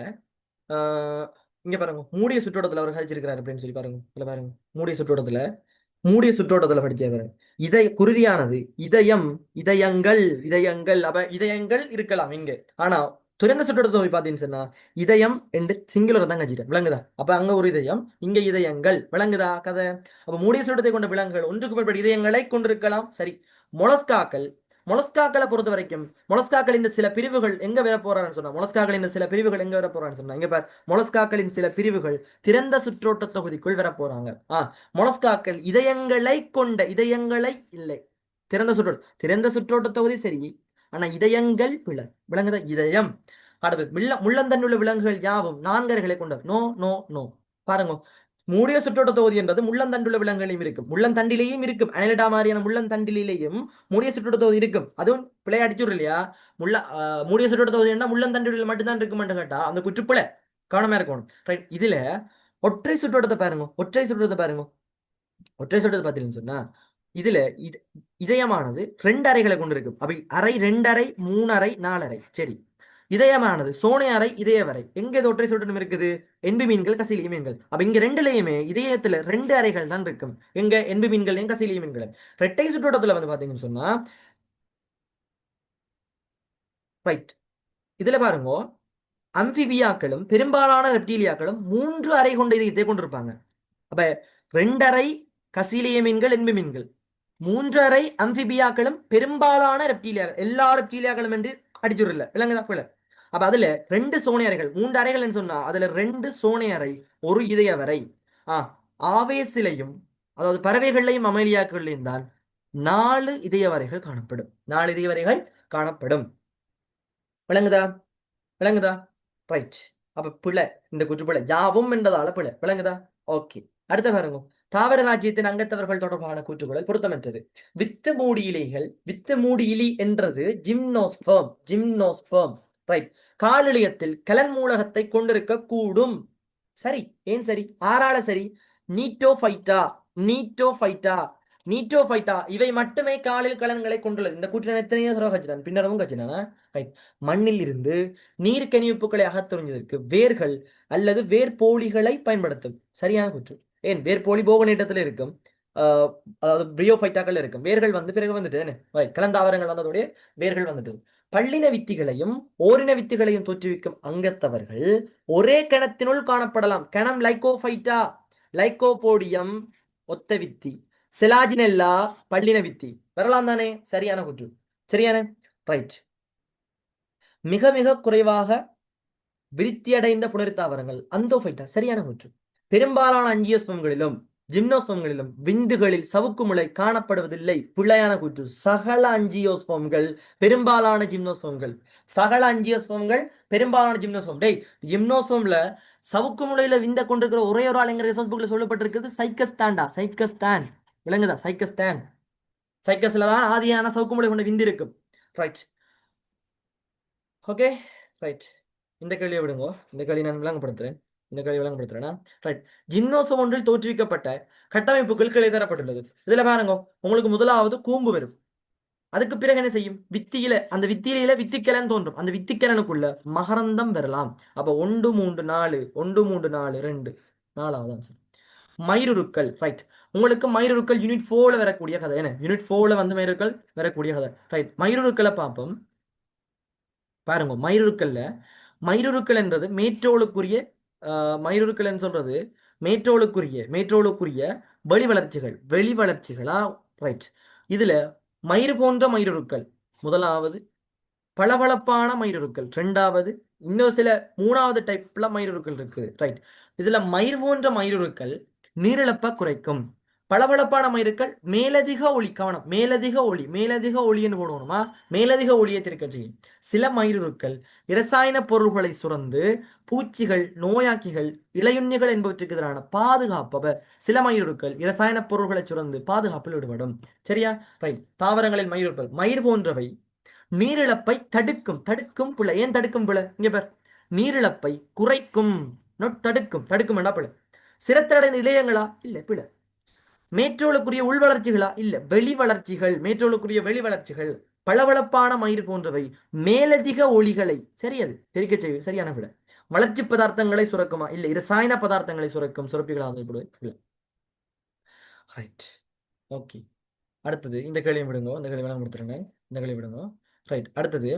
இங்க பாருங்க, மூடிய சுற்றோட்டத்தில் அவர் சாதிச்சிருக்கிறார் அப்படின்னு சொல்லி பாருங்க. இதுல பாருங்க, மூடிய சுற்றோட்டத்துல படிக்கிறார். குருதியானது இதயங்கள் அப்ப இதயங்கள் இருக்கலாம் இங்க. ஆனா திறந்த சுற்றோட்டத்தை போய் பார்த்தீங்கன்னு சொன்னா இதயம் என்று சிங்குலர் தான் கட்சிட்டேன். விளங்குதா? அப்ப அங்க ஒரு இதயம், இங்க இதயங்கள். விளங்குதா கதை? அப்ப மூடிய சுற்றத்தை கொண்ட விலங்குகள் ஒன்றுக்கு மேற்பட்ட இதயங்களை கொண்டிருக்கலாம். சரி. மொலஸ்காக்களை பொறுத்த வரைக்கும் மொலஸ்காக்களின் சில பிரிவுகள் எங்க வர போறான்னு சொன்னா இங்க பார், மொலஸ்காக்களின் சில பிரிவுகள் திறந்த சுற்றோட்ட தொகுதிக்குள் வர போறாங்க. மொலஸ்காக்கள் இதயங்களை இல்லை, திறந்த சுற்றோட்ட தொகுதி சரி, ஆனா இதயங்கள் பிழை. விலங்குத இதயம். அடுத்து முள்ளந்தண்டுள்ள விலங்குகள் யாவும் 4 அறைகளை கொண்டது. No no no. பாருங்க, மூடிய சுற்றோட்ட தொகுதி என்றது முள்ளந்தண்டுள்ள விலங்குகளையும் இருக்கும், முள்ளந்தண்டிலேயும் இருக்கும். அனலிடா மாதிரியான முள்ளந்தண்டிலேயும் மூடிய சுற்றோட்ட தொகுதி இருக்கும். அதுவும் பிழை அடிச்சுடு இல்லையா? மூடிய சுற்றோட்ட தொகுதி என்ன முள்ளந்தண்டில் மட்டும்தான் இருக்குமென்று கேட்டா அந்த குற்றுப்பிழை. கவனமா இருக்கணும். ரைட். இதுல ஒற்றை சுற்றோட்டத்தை பாருங்க. ஒற்றை சுற்றோட்டத்தை பார்த்தீங்கன்னு சொன்னா இதுல இதயமானது 2 அறைகளை கொண்டிருக்கும். அப்ப அறை 2 அறை 3 அறை 4 அறை. சரி. இதயமானது சோனை அறை இதயவரை எங்க இது ஒற்றை சுற்றோட்டம் இருக்குது? என்பி மீன்கள் கசிலிய மீன்கள். அப்ப இங்க ரெண்டுலயுமே இதயத்துல 2 அறைகள் தான் இருக்கும். எங்க? என்பி மீன்கள் கசிலிய மீன்கள். இரட்டை சுற்றோட்டத்துல வந்து பாத்தீங்கன்னு சொன்னா ரைட். இதுல பாருங்க, அம்பிபியாக்களும் பெரும்பாலான ரெப்டீலியாக்களும் 3 அறை கொண்ட இதயத்தை கொண்டிருப்பாங்க. அப்ப 2 அறை கசீலிய மீன்கள், என்பு மீன்கள். 3.5 அம்பிபியாக்களும் பெரும்பாலான ரெப்டீலியாக்கள், எல்லா ரெப்டீலியாக்களும் என்று அடிச்சுடல விளங்குதா பிள்ளை. அப்ப அதுல 2 சோனை அறைகள், 3 அறைகள் சொன்னா அதுல 2 சோனை அறை, ஒரு இதய வரை. ஆவேசிலையும் அதாவது பறவைகள்லையும் அமேலியாக்கள்லையும் தான் 4 இதய வரைகள் காணப்படும். 4 இதய வரைகள் காணப்படும். விளங்குதா? விளங்குதா? ரைட். அப்ப பிழை, இந்த குற்று பிழை யாவும் என்றதால பிழை. விளங்குதா? ஓகே. அடுத்த பாருங்க, தாவர ராஜ்யத்தின் அங்கத்தவர்கள் தொடர்பான கூற்றுக்குழல் பொருத்தமற்றது. வித்து மூடி இலைகள், வித்து மூடி இலி என்றது ஜிம்னோஸ்பெர்ம், ஜிம்னோஸ்பெர்ம். ரைட். காலிழையத்தில் கலன் மூலகத்தை கொண்டிருக்க கூடும். சரி. ஏன் சரி? ஆறால சரி. நீட்டோஃபைட்டா, நீட்டோஃபைட்டா, நீட்டோஃபைட்டா இவை மட்டுமே காலில் கலன்களை கொண்டுள்ளது. இந்த கூற்றினை எத்தனையோ தடவை கச்சினான், பின்னரவும் கச்சினானா. ரைட். மண்ணில் இருந்து நீர் கனிவுப்புகளை அகத்துறிஞ்சதற்கு வேர்கள் அல்லது வேர்போலிகளை பயன்படுத்தும். சரியான கூற்று. ஏன் வேர்போலி போகநீட்டத்தில் இருக்கும், அதாவது பிரியோஃபைட்டாக்கள் இருக்கும். வேர்கள் வந்து பிறகு வந்துட்டு கலந்தாவரங்கள் வந்ததோடைய வேர்கள் வந்துட்டு. பல்லின வித்திகளையும் ஓரின வித்திகளையும் தோற்றுவிக்கும் அங்கத்தவர்கள் ஒரே கணத்தினுள் காணப்படலாம். கணம் லைகோஃபைட்டா, லைகோபோடியம் ஒத்த வித்தி, செலாஜினெல்லா பல்லின வித்தி. வரலாம் தானே? சரியான கூற்று. சரியான. ரைட். மிக மிக குறைவாக விருத்தியடைந்த புனர்த்தாவரங்கள் அந்தோஃபைட்டா. சரியான கூற்று. பெரும்பாலான அஞ்சியோஸ்பம்களிலும் ஜிம்னோஸ்பம்களிலும் விந்துகளில் சவுக்கு முளை காணப்படுவதில்லை. பிழையான கூற்று. சகல அஞ்சியோஸ்பம்கள் பெரும்பாலான ஜிம்னோஸ்பம்கள், சகல அஞ்சியோஸ்பம்கள் பெரும்பாலான ஜிம்னோஸ்பம். டேய், ஜிம்னோஸ்பம்ல சவுக்கு முளையில விந்த கொண்டிருக்கிற ஒரே ஒரு ஆள் எங்க ரிசர்ச் புக்ல சொல்லப்பட்டிருக்கிறது சைக்கஸ்தான்டா, சைக்கஸ்தான். விளங்குதா? சைக்கஸ்தான். சைக்கஸ்ல தான் ஆதியான சவுக்கு முளை கொண்ட விந்து இருக்கும். ரைட். ஓகே. ரைட். இந்த கேள்வியை விடுங்க, இந்த கேள்வி நான் விளங்கப்படுத்துறேன். இந்த கேள்வி விளங்கப்படுத்துறேன்னா, ரைட். ஜிம்னோசம் ஒன்றில் தோற்றுவிக்கப்பட்ட கட்டமைப்புகள் கீழே தரப்பட்டுள்ளது. இதுல பாருங்க, உங்களுக்கு முதலாவது கூம்பு வரும். அதுக்கு பிறகு என்ன செய்யும்? வித்தியில, அந்த வித்தியில வித்திக்கலன் தோன்றும். அந்த வித்திக்கலனுக்குள்ள மகரந்தம் வரலாம். அப்ப 1 3 4, 1 3 4 2, 4வது ஆன்சர். மயிருருக்கள். ரைட். உங்களுக்கு மயிருருக்கள் யூனிட் 4ல வரக்கூடிய கதை. என்ன யூனிட் 4ல வந்து மயிருருக்கள் வரக்கூடிய கதை. ரைட். மயிருருக்களை பார்ப்போம். பாருங்க, மயிருருக்கள்ல மயிருருக்கள் என்றது மேற்றோளுக்குரிய மயிருருக்கள் சொல்றது மேற்றோளுக்குரிய வெளி வளர்ச்சிகள், வெளி வளர்ச்சிகளா. ரைட். இதுல மயிர் போன்ற மயிருருக்கள் முதலாவது, பளபளப்பான மயிருருக்கள் இரண்டாவது, இன்னும் சில மூணாவது டைப்ல மயிருருக்கள் இருக்கு. ரைட். இதுல மயிர் போன்ற மயிருருக்கள் நீரிழப்ப குறைக்கும். பளபளப்பான மயிருக்கள் மேலதிக ஒளி, கவனம், மேலதிக ஒளி, மேலதிக ஒளின்னு போடணுமா, மேலதிக ஒளியை திருக்க செய்யும். சில மயிருருக்கள் இரசாயன பொருள்களை சுரந்து பூச்சிகள், நோயாக்கிகள், இளையுண்ணிகள் என்பவற்றுக்கு எதிரான பாதுகாப்பவர். சில மயிருருக்கள் இரசாயன பொருள்களை சுரந்து பாதுகாப்பில் ஈடுபடும். சரியா? ரைட். தாவரங்களில் மயிருருக்கள் மயிர் போன்றவை நீரிழப்பை தடுக்கும். தடுக்கும் பிள்ளை. ஏன் தடுக்கும் பிள்ளை? இங்க பேர் நீரிழப்பை குறைக்கும், தடுக்கும். தடுக்கும் என்ன பிள்ளை? சிரத்தடைந்த இளையங்களா? இல்ல பிள்ளை. மேற்றோளுக்குரிய உள் வளர்ச்சிகளா? இல்ல, வெளி வளர்ச்சிகள். மேற்றோளுக்குரிய வெளி வளர்ச்சிகள். பளபளப்பான மயிர் போன்றவை மேலதிக ஒளிகளை சரியது தெரிக்க செய்வது. சரியான விட. வளர்ச்சி பதார்த்தங்களை சுரக்குமா? இல்ல, இரசாயன பதார்த்தங்களை சுரக்கும் சுரப்பிகளாக இல்ல. ரைட். ஓகே. அடுத்தது இந்த கேள்வியை விடுங்க, இந்த கேள்வி வேணாம் கொடுத்துருங்க, இந்த கேள்வி விடுங்க. ரைட். அடுத்தது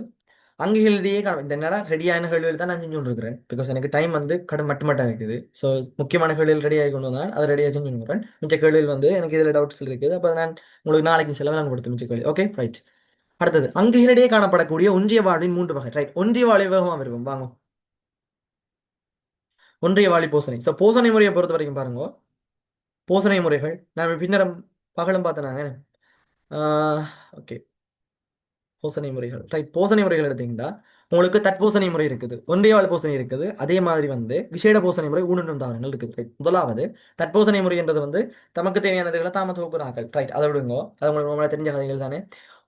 அங்ககளிடையே இந்த நேரம் ரெடியான கேள்விகள் தான் நான் செஞ்சு கொண்டிருக்கிறேன். பிகாஸ் எனக்கு டைம் வந்து மட்டும் இருக்குது. ஸோ முக்கியமான கேள்விகள் ரெடி ஆகி கொண்டு வந்தால் அதை ரெடியாக செஞ்சு கொண்டுறேன். மிச்ச கேள்விகள் வந்து எனக்கு இதில் டவுட்ஸ் இருக்குது. அப்போ நான் உங்களுக்கு நாளைக்கு செலவு நான் கொடுத்து மிச்ச கேள்வி. ஓகே. ரைட். அடுத்தது அங்ககளிடையே காணப்படக்கூடிய ஒன்றிய வாழ்வின் 3 வகை. ரைட். ஒன்றிய வாழ்வை வேகமாக விரும்பும் வாங்க. ஒன்றிய வாழி போசனை. ஸோ போசனை முறையை பொறுத்த வரைக்கும் பாருங்க, போசனை முறைகள் நான் பின்னரம் பகலும் பார்த்தேனாங்க. ஓகே. போசனை முறைகள். ரைட். போசனை முறைகள் எடுத்தீங்கன்னா உங்களுக்கு தற்போசனை முறை இருக்குது, ஒன்றியவாழ் போசனை இருக்குது, அதே மாதிரி வந்து விசேட போசனை முறை ஊடுருவும் தாவரங்கள் இருக்குது. ரைட். முதலாவது தற்போசனை முறை என்றது வந்து தமக்கு தேவையானதுகளை தாம தொகுப்புறார்கள். ரைட். அதை விடுங்க, அது உங்களுக்கு தெரிஞ்ச கதைகள் தானே.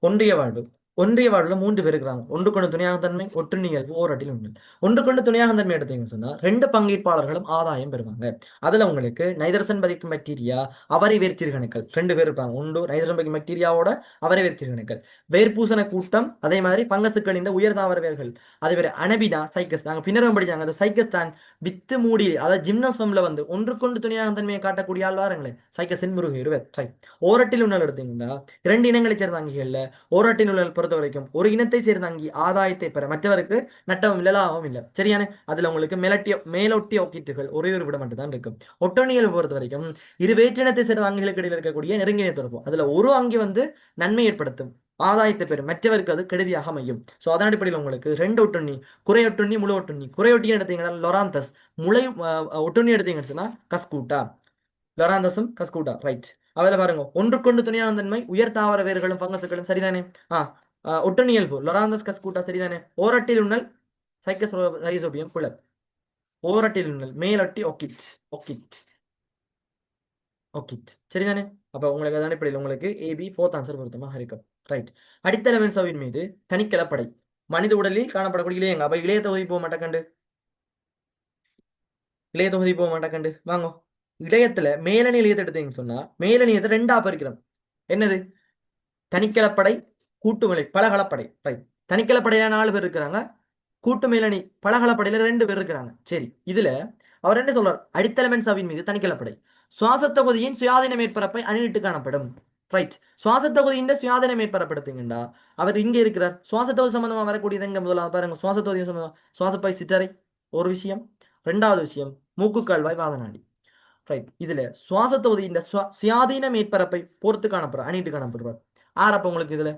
ஒன்றிய வாழ்வு. ஒன்றிய வாழ்வுல 3 பேர் இருக்கிறாங்க. ஒன்று கொண்டு துணையாக தன்மை, ஒற்று நிகழ்வு, ஓரட்டில் ஒன்று. ஒன்று கொண்டு துணையாக தன்மை எடுத்தீங்கன்னு சொன்னா 2 பங்கேற்பாளர்களும் ஆதாயம் பெறுவாங்க. அதுல உங்களுக்கு நைதரசன் பதிக்கும் பாக்டீரியா, அவரை வேர்ச்சீர்கணுக்கள் 2 பேர் இருப்பாங்க. ஒன்று நைதரசன் பதிக்கும் பாக்டீரியாவோட அவரை வேர்ச்சீர்கணுக்கள். வேர்பூசண கூட்டம், அதே மாதிரி பங்கசுக்கள், இந்த உயர் தாவர வேர்கள், அதே மாதிரி அனபினா சைக்கஸ். நாங்க பின்னரும் படிச்சாங்க. அந்த சைக்கஸ் தான் வித்து மூடி, அதாவது ஜிம்னோஸ்பம்ல வந்து ஒன்றுக்கொண்டு துணையாக தன்மையை காட்டக்கூடிய ஆள் வாருங்களேன், சைக்கஸின் முருகை இருவர். ஓரட்டில் உணல் எடுத்தீங்கன்னா 2 இனங்களை சேர்ந்த அங்கிகள்ல ஓரட்டில் உள்ள பொறுத்த வரைக்கும் ஒரு இனத்தை சேர்ந்த அங்கி ஆதாயத்தை பெற மற்றவருக்கு நட்டவும் இல்லை லாபமும் இல்லை சரியான அதுல உங்களுக்கு மேலொட்டிய ஒக்கீட்டுகள் ஒரே ஒரு விட மட்டும் தான் இருக்கும். ஒட்டணியல் பொறுத்த வரைக்கும் இரு வேற்றினத்தை சேர்ந்த அங்கிகளுக்கு இடையில் இருக்கக்கூடிய நெருங்கிய தொடர்பு அதுல ஒரு அங்கி வந்து நன்மை ஏற்படுத்தும் ஆதாயத்தை பெறும் மற்றவருக்கு அது கெடுதியாக அமையும். ஸோ அதன் அடிப்படையில் உங்களுக்கு ரெண்டு ஒட்டுண்ணி குறையொட்டுண்ணி முழு ஒட்டுண்ணி குறையொட்டின்னு எடுத்தீங்கன்னா லொராந்தஸ் முளை ஒட்டுண்ணி எடுத்தீங்கன்னு சொன்னா கஸ்கூட்டா லொராந்தஸும் கஸ்கூட்டா ரைட். அவளை பாருங்க ஒன்றுக்கொண்டு துணையான தன்மை உயர் தாவர வேர்களும் பங்கசுகளும் சரிதானே. ஒட்டுண்ணியல்பு லொராந்தஸ் கஸ்கூட்டா சரிதானே. ஓரட்டில் உண்ணல் சைக்கஸ் ரைசோபியம் குழல் ஓரட்டில் உண்ணல் மேலொட்டி ஒக்கிட் ஒக்கிட் ஒக்கிட் சரிதானே. அப்ப உங்களுக்கு அதான் இப்படி உங்களுக்கு ஏபி ஃபோர்த் ஆன்சர் பொருத்தமாக இருக்கும் ரைட். அடித்தள மென்சவின் மீது தனிக்கலப்படை மனித உடலில் காணப்படக்கூடிய இளையங்க அப்ப இளைய தொகுதி போக மாட்டேக்கண்டு இளைய தொகுதி போக மாட்டேக்கண்டு வாங்க. இளையத்துல மேலணி இளையத்தை எடுத்தீங்கன்னு சொன்னா மேலணியத்தை ரெண்டா பிரிக்கிறோம். என்னது தனிக்கலப்படை கூட்டுமலை பலகலப்படை ரைட். தனிக்கலப்படையில 4 பேர் இருக்கிறாங்க. கூட்டு மேலணி பலகலப்படையில 2 பேர் இருக்கிறாங்க. சரி இதுல அவர் என்ன சொல்றார் அடித்தள மென்சாவின் மீது தனிக்கலப்படை சுவாச தொகுதியின் சுயாதீன மேற்பரப்பை அணிவிட்டு காணப்படும் ரைட். சுவாச தொகுதியின் சுயாதீன மேற்பரப்படுத்தீங்கன்னா அவர் இங்க இருக்கிறார். சுவாச தொகுதி சம்பந்தமா வரக்கூடியது எங்க முதலாவது பாருங்க சுவாச தொகுதி சம்பந்தமா சுவாசப்பை சித்தரை ஒரு விஷயம். ரெண்டாவது விஷயம் மூக்கு கால்வாய் வாதநாடி ரைட். இதுல சுவாச தொகுதியின் சுயாதீன மேற்பரப்பை பொறுத்து காணப்படுற அணிட்டு காணப்படுறார். ஆறப்ப உங்களுக்கு இதுல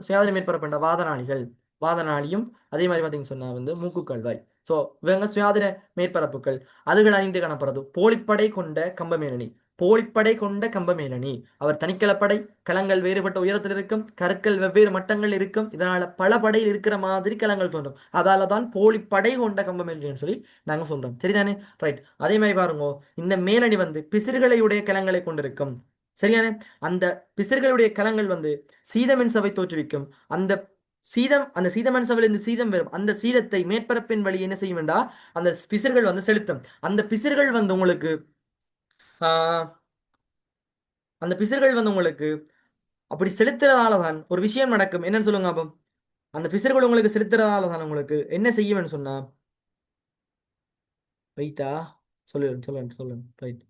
சுயாதீன மேற்பரப்பு வாதநாளிகள் வாதநாளியும் அதே மாதிரி பார்த்தீங்கன்னு சொன்னா வந்து மூக்கு கால்வாய். ஸோ இவங்க சுயாதீன மேற்பரப்புகள் அதுகள் அணிந்து காணப்படுறது. போலிப்படை கொண்ட கம்பமேலணி போலிப்படை கொண்ட கம்பமேலணி அவர் தனிக்கலப்படை களங்கள் வேறுபட்ட உயரத்தில் இருக்கும் கற்கள் வெவ்வேறு மட்டங்கள் இருக்கும் இதனால பல படையில் இருக்கிற மாதிரி களங்கள் தோன்றும் அதால தான் போலிப்படை கொண்ட கம்பமேலணின்னு சொல்லி நாங்க சொல்றோம் சரிதானே ரைட். அதே மாதிரி பாருங்க இந்த மேலணி வந்து பிசிறுகளை உடைய களங்களை கொண்டிருக்கும் சரியான. அந்த பிசிறுகளுடைய களங்கள் வந்து சீதமென் சபை தோற்றுவிக்கும். அந்த சீதமென் சபையிலிருந்து சீதம் வரும். அந்த சீதத்தை மேற்பரப்பின் வழி என்ன செய்யும் என்றா அந்த பிசிறுகள் வந்து செலுத்தும். அந்த பிசிறுகள் வந்து உங்களுக்கு ஆஹ் அந்த பிசிறுகள் வந்து உங்களுக்கு அப்படி செலுத்துறதால தான் ஒரு விஷயம் நடக்கும். என்னன்னு சொல்லுங்க அப்போ அந்த பிசிறுகள் உங்களுக்கு செலுத்துறதால தான் உங்களுக்கு என்ன செய்யும்னு சொன்னா வெயிட்டா சொல்லுங்க ரைட்.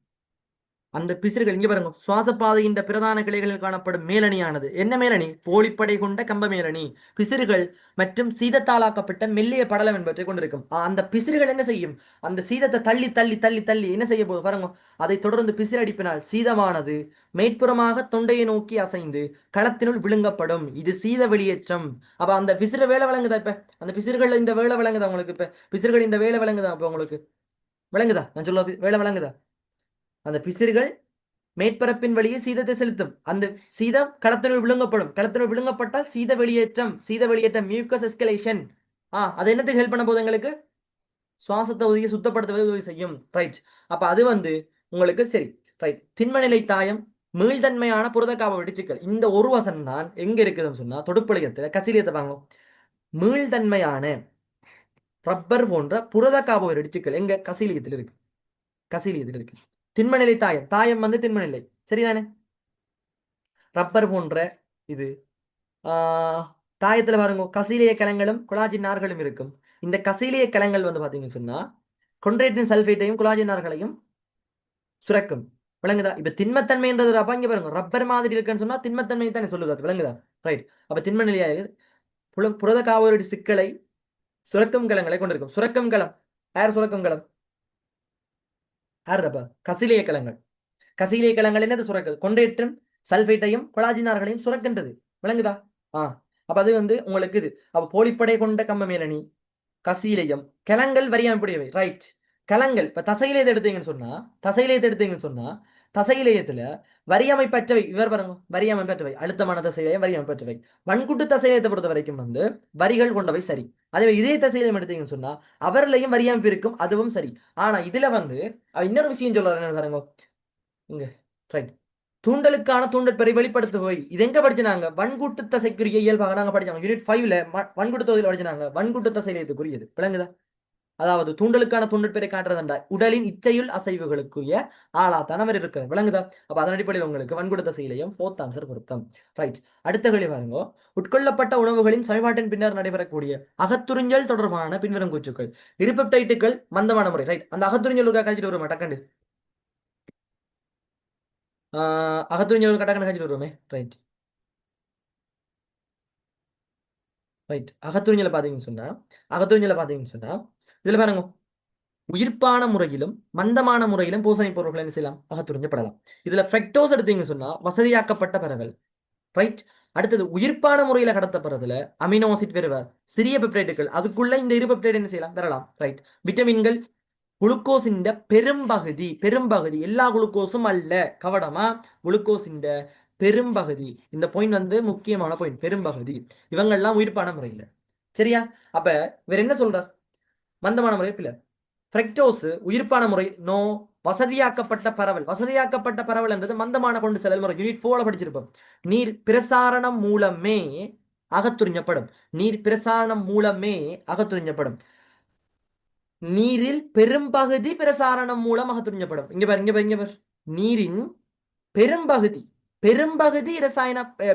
அந்த பிசிறுகள் இங்க பாருங்க சுவாச பாதையின் பிரதான கிளைகளில் காணப்படும் மேலணியானது என்ன மேலணி போலிப்படை கொண்ட கம்ப மேலணி பிசிறுகள் மற்றும் சீதத்தாலாக்கப்பட்ட மெல்லிய படலம் என்பவற்றை கொண்டிருக்கும். அந்த பிசிறுகள் என்ன செய்யும் அந்த சீதத்தை தள்ளி தள்ளி தள்ளி தள்ளி என்ன செய்ய போகுது பாருங்க. அதை தொடர்ந்து பிசிறடிப்பினால் சீதமானது மேற்புறமாக தொண்டையை நோக்கி அசைந்து களத்தினுள் விழுங்கப்படும். இது சீத வெளியேற்றம். அப்ப அந்த பிசிறு வேலை வழங்குதா இப்ப அந்த பிசிறுகள் இந்த வேலை வழங்குதா உங்களுக்கு இப்ப பிசிறுகள் இந்த வேலை வழங்குதா அப்ப உங்களுக்கு விளங்குதா நான் சொல்ல வேலை வழங்குதா. அந்த பிசிறுகள் மேற்பரப்பின் வழியே சீதத்தை செலுத்தும். அந்த சீதம் களத்தினுள் விழுங்கப்படும். களத்தினுள் விழுங்கப்பட்டால் சீத வெளியேற்றம் மியூக்கஸ் எஸ்கலேஷன். அது என்னத்துக்கு ஹெல்ப் பண்ண போகுது எங்களுக்கு சுவாச தொகுதியை சுத்தப்படுத்துவது உதவி செய்யும் ரைட். அப்ப அது வந்து உங்களுக்கு சரி ரைட். திண்மநிலை தாயம் மீள்தன்மையான புரதக்காப வெடிச்சுக்கள் இந்த ஒரு வசனம் தான் எங்க இருக்குதுன்னு சொன்னா தொடுப்பழியத்துல கசிலியத்தை வாங்கும். மீள்தன்மையான ரப்பர் போன்ற புரதக்காப வெடிச்சுக்கள் எங்க கசிலியத்தில் இருக்கு கசிலியத்தில் இருக்கு. திண்மநிலை தாயம் தாயம் வந்து திண்மநிலை சரிதானே. ரப்பர் போன்ற இது தாயத்துல பாருங்க கசீலிய கலங்களும் கொலாஜின் நார்களும் இருக்கும். இந்த கசீலிய கலங்கள் வந்து பாத்தீங்கன்னு சொன்னா கொண்ட்ரேட்டின் சல்ஃபேட்டையும் கொலாஜின் நார்களையும் சுரக்கும் விளங்குதா. இப்ப திண்மத்தன்மைன்றது அப்ப இங்க பாருங்க ரப்பர் மாதிரி இருக்குன்னு சொன்னா திண்மத்தன்மை தானே சொல்லுது விளங்குதா ரைட். அப்ப திண்ம நிலையாக புரத காவோரடி சிக்கலை சுரக்கும் கலங்களை கொண்டிருக்கும். சுரக்கும் களம் யார் சுரக்கும் களம் யார் ரப்ப கசிலிய கலங்கள். கசிலிய கலங்கள் என்னது சுரக்குது கொண்டேற்றும் சல்ஃபேட்டையும் கொலாஜினார்களையும் சுரக்கின்றது விளங்குதா. அப்ப அது வந்து உங்களுக்கு இது அப்ப போலிப்படை கொண்ட கம்ப மேலணி கசீலையம் கிளங்கள் வரியாமைப்புடையவை ரைட். களங்கள் இப்ப தசையிலேயத்தை எடுத்தீங்கன்னு சொன்னா தசையிலேயத்துல வரியமைப்பற்றவை இவர் பாருங்க வரியமைப்பற்றவை அழுத்தமான தசையிலேயம் வரியமைப்பற்றவை. வன்குட்டு தசையிலேயத்தை பொறுத்த வரைக்கும் வந்து வரிகள் கொண்டவை சரி. அதே இதே தசையிலையும் எடுத்தீங்கன்னு சொன்னா அவர்லையும் வரியமைப்பு இருக்கும் அதுவும் சரி. ஆனா இதுல வந்து இன்னொரு விஷயம் சொல்றாரு என்ன பாருங்க இங்க ரைட். தூண்டலுக்கான தூண்டற்பெறை வெளிப்படுத்துவை இது எங்க படிச்சுனாங்க வன்கூட்டு தசைக்குரிய இயல்பாக நாங்க படிச்சாங்க யூனிட் 5ல வன்கூட்டு தொகுதியில் படிச்சாங்க வன்கூட்டு தசையிலேயத்துக்குரியது விளங்குதா. அதாவது தூண்டலுக்கான தூண்டற்பெறை காட்டுறதுண்டா உடலின் இச்சையுள் அசைவுகளுக்குரிய ஆளாத்தான் அவர் இருக்கிறார் விளங்குதா. அப்ப அதன் அடிப்படையில் உங்களுக்கு வன்கூட்டு தசையிலையும் ஃபோர்த் ஆன்சர் பொருத்தம் ரைட். அடுத்த கேள்வி பாருங்க உட்கொள்ளப்பட்ட உணவுகளின் சமன்பாட்டின் பின்னர் நடைபெறக்கூடிய அகத்துறிஞ்சல் தொடர்பான பின்வரும் கூற்றுக்கள் இருபெப்டைட்டுகள் மந்தமான முறை ரைட். அந்த அகத்துறிஞ்சல் காய்ச்சிட்டு வருமா டக்கண்டு அகத்துறிஞ்சல் கட்டக்கணக்கு காய்ச்சிட்டு வருவோமே ரைட். ரைட். அகத்துறிஞ்சல பாத்தீங்கன்னு சொன்னா இதுல பாருங்க, உயிர்ப்பான முறையிலும் மந்தமான முறையிலும் பூசணி பொருட்கள் என்ன செய்யலாம், அகத்துறிஞ்சப்படலாம். இதுல ஃப்ரக்டோஸ் எடுத்தீங்கன்னு சொன்னா வசதியாக்கப்பட்ட பரவல். ரைட். அடுத்தது உயிர்ப்பான முறையில கடத்தப்படுறதுல அமினோ ஆசிட் பெறுவார், சிறிய பெப்டைடுகள் அதுக்குள்ள இந்த இரு பெப்டைட் என்ன செய்யலாம், பெறலாம். ரைட். விட்டமின்கள், குளுக்கோஸின் பெரும்பகுதி பெரும்பகுதி எல்லா குளுக்கோஸும் அல்ல, கவனமா, குளுக்கோஸின் பெரும்பகுதி, இந்த பாயிண்ட் முக்கியமான பாயிண்ட், பெரும்பகுதி இவங்கெல்லாம் உயிர்ப்பான முறையில். சரியா? அப்ப வேற என்ன சொல்றார், மந்தமான முறை பிள்ளை. ஃப்ரக்டோஸ் உயிர்ப்பான முறை நோ. வசதியாக்கப்பட்ட பரவல், வசதியாக்கப்பட்ட பரவல் என்றது மந்தமான கொண்டு செல்லல் முறை. யூனிட் 4 படிச்சிருப்போம். நீர் பிரசாரணம் மூலமே அகத்துறிஞ்சப்படும், நீர் பிரசாரணம் மூலமே அகத்துறிஞ்சப்படும். நீரில் பெரும்பகுதி பிரசாரணம் மூலம் அகத்துறிஞ்சப்படும். இங்க பாரு, இங்க பாரு, இங்க பாரு. நீரின் பெரும்பகுதி பெரும்பகுதி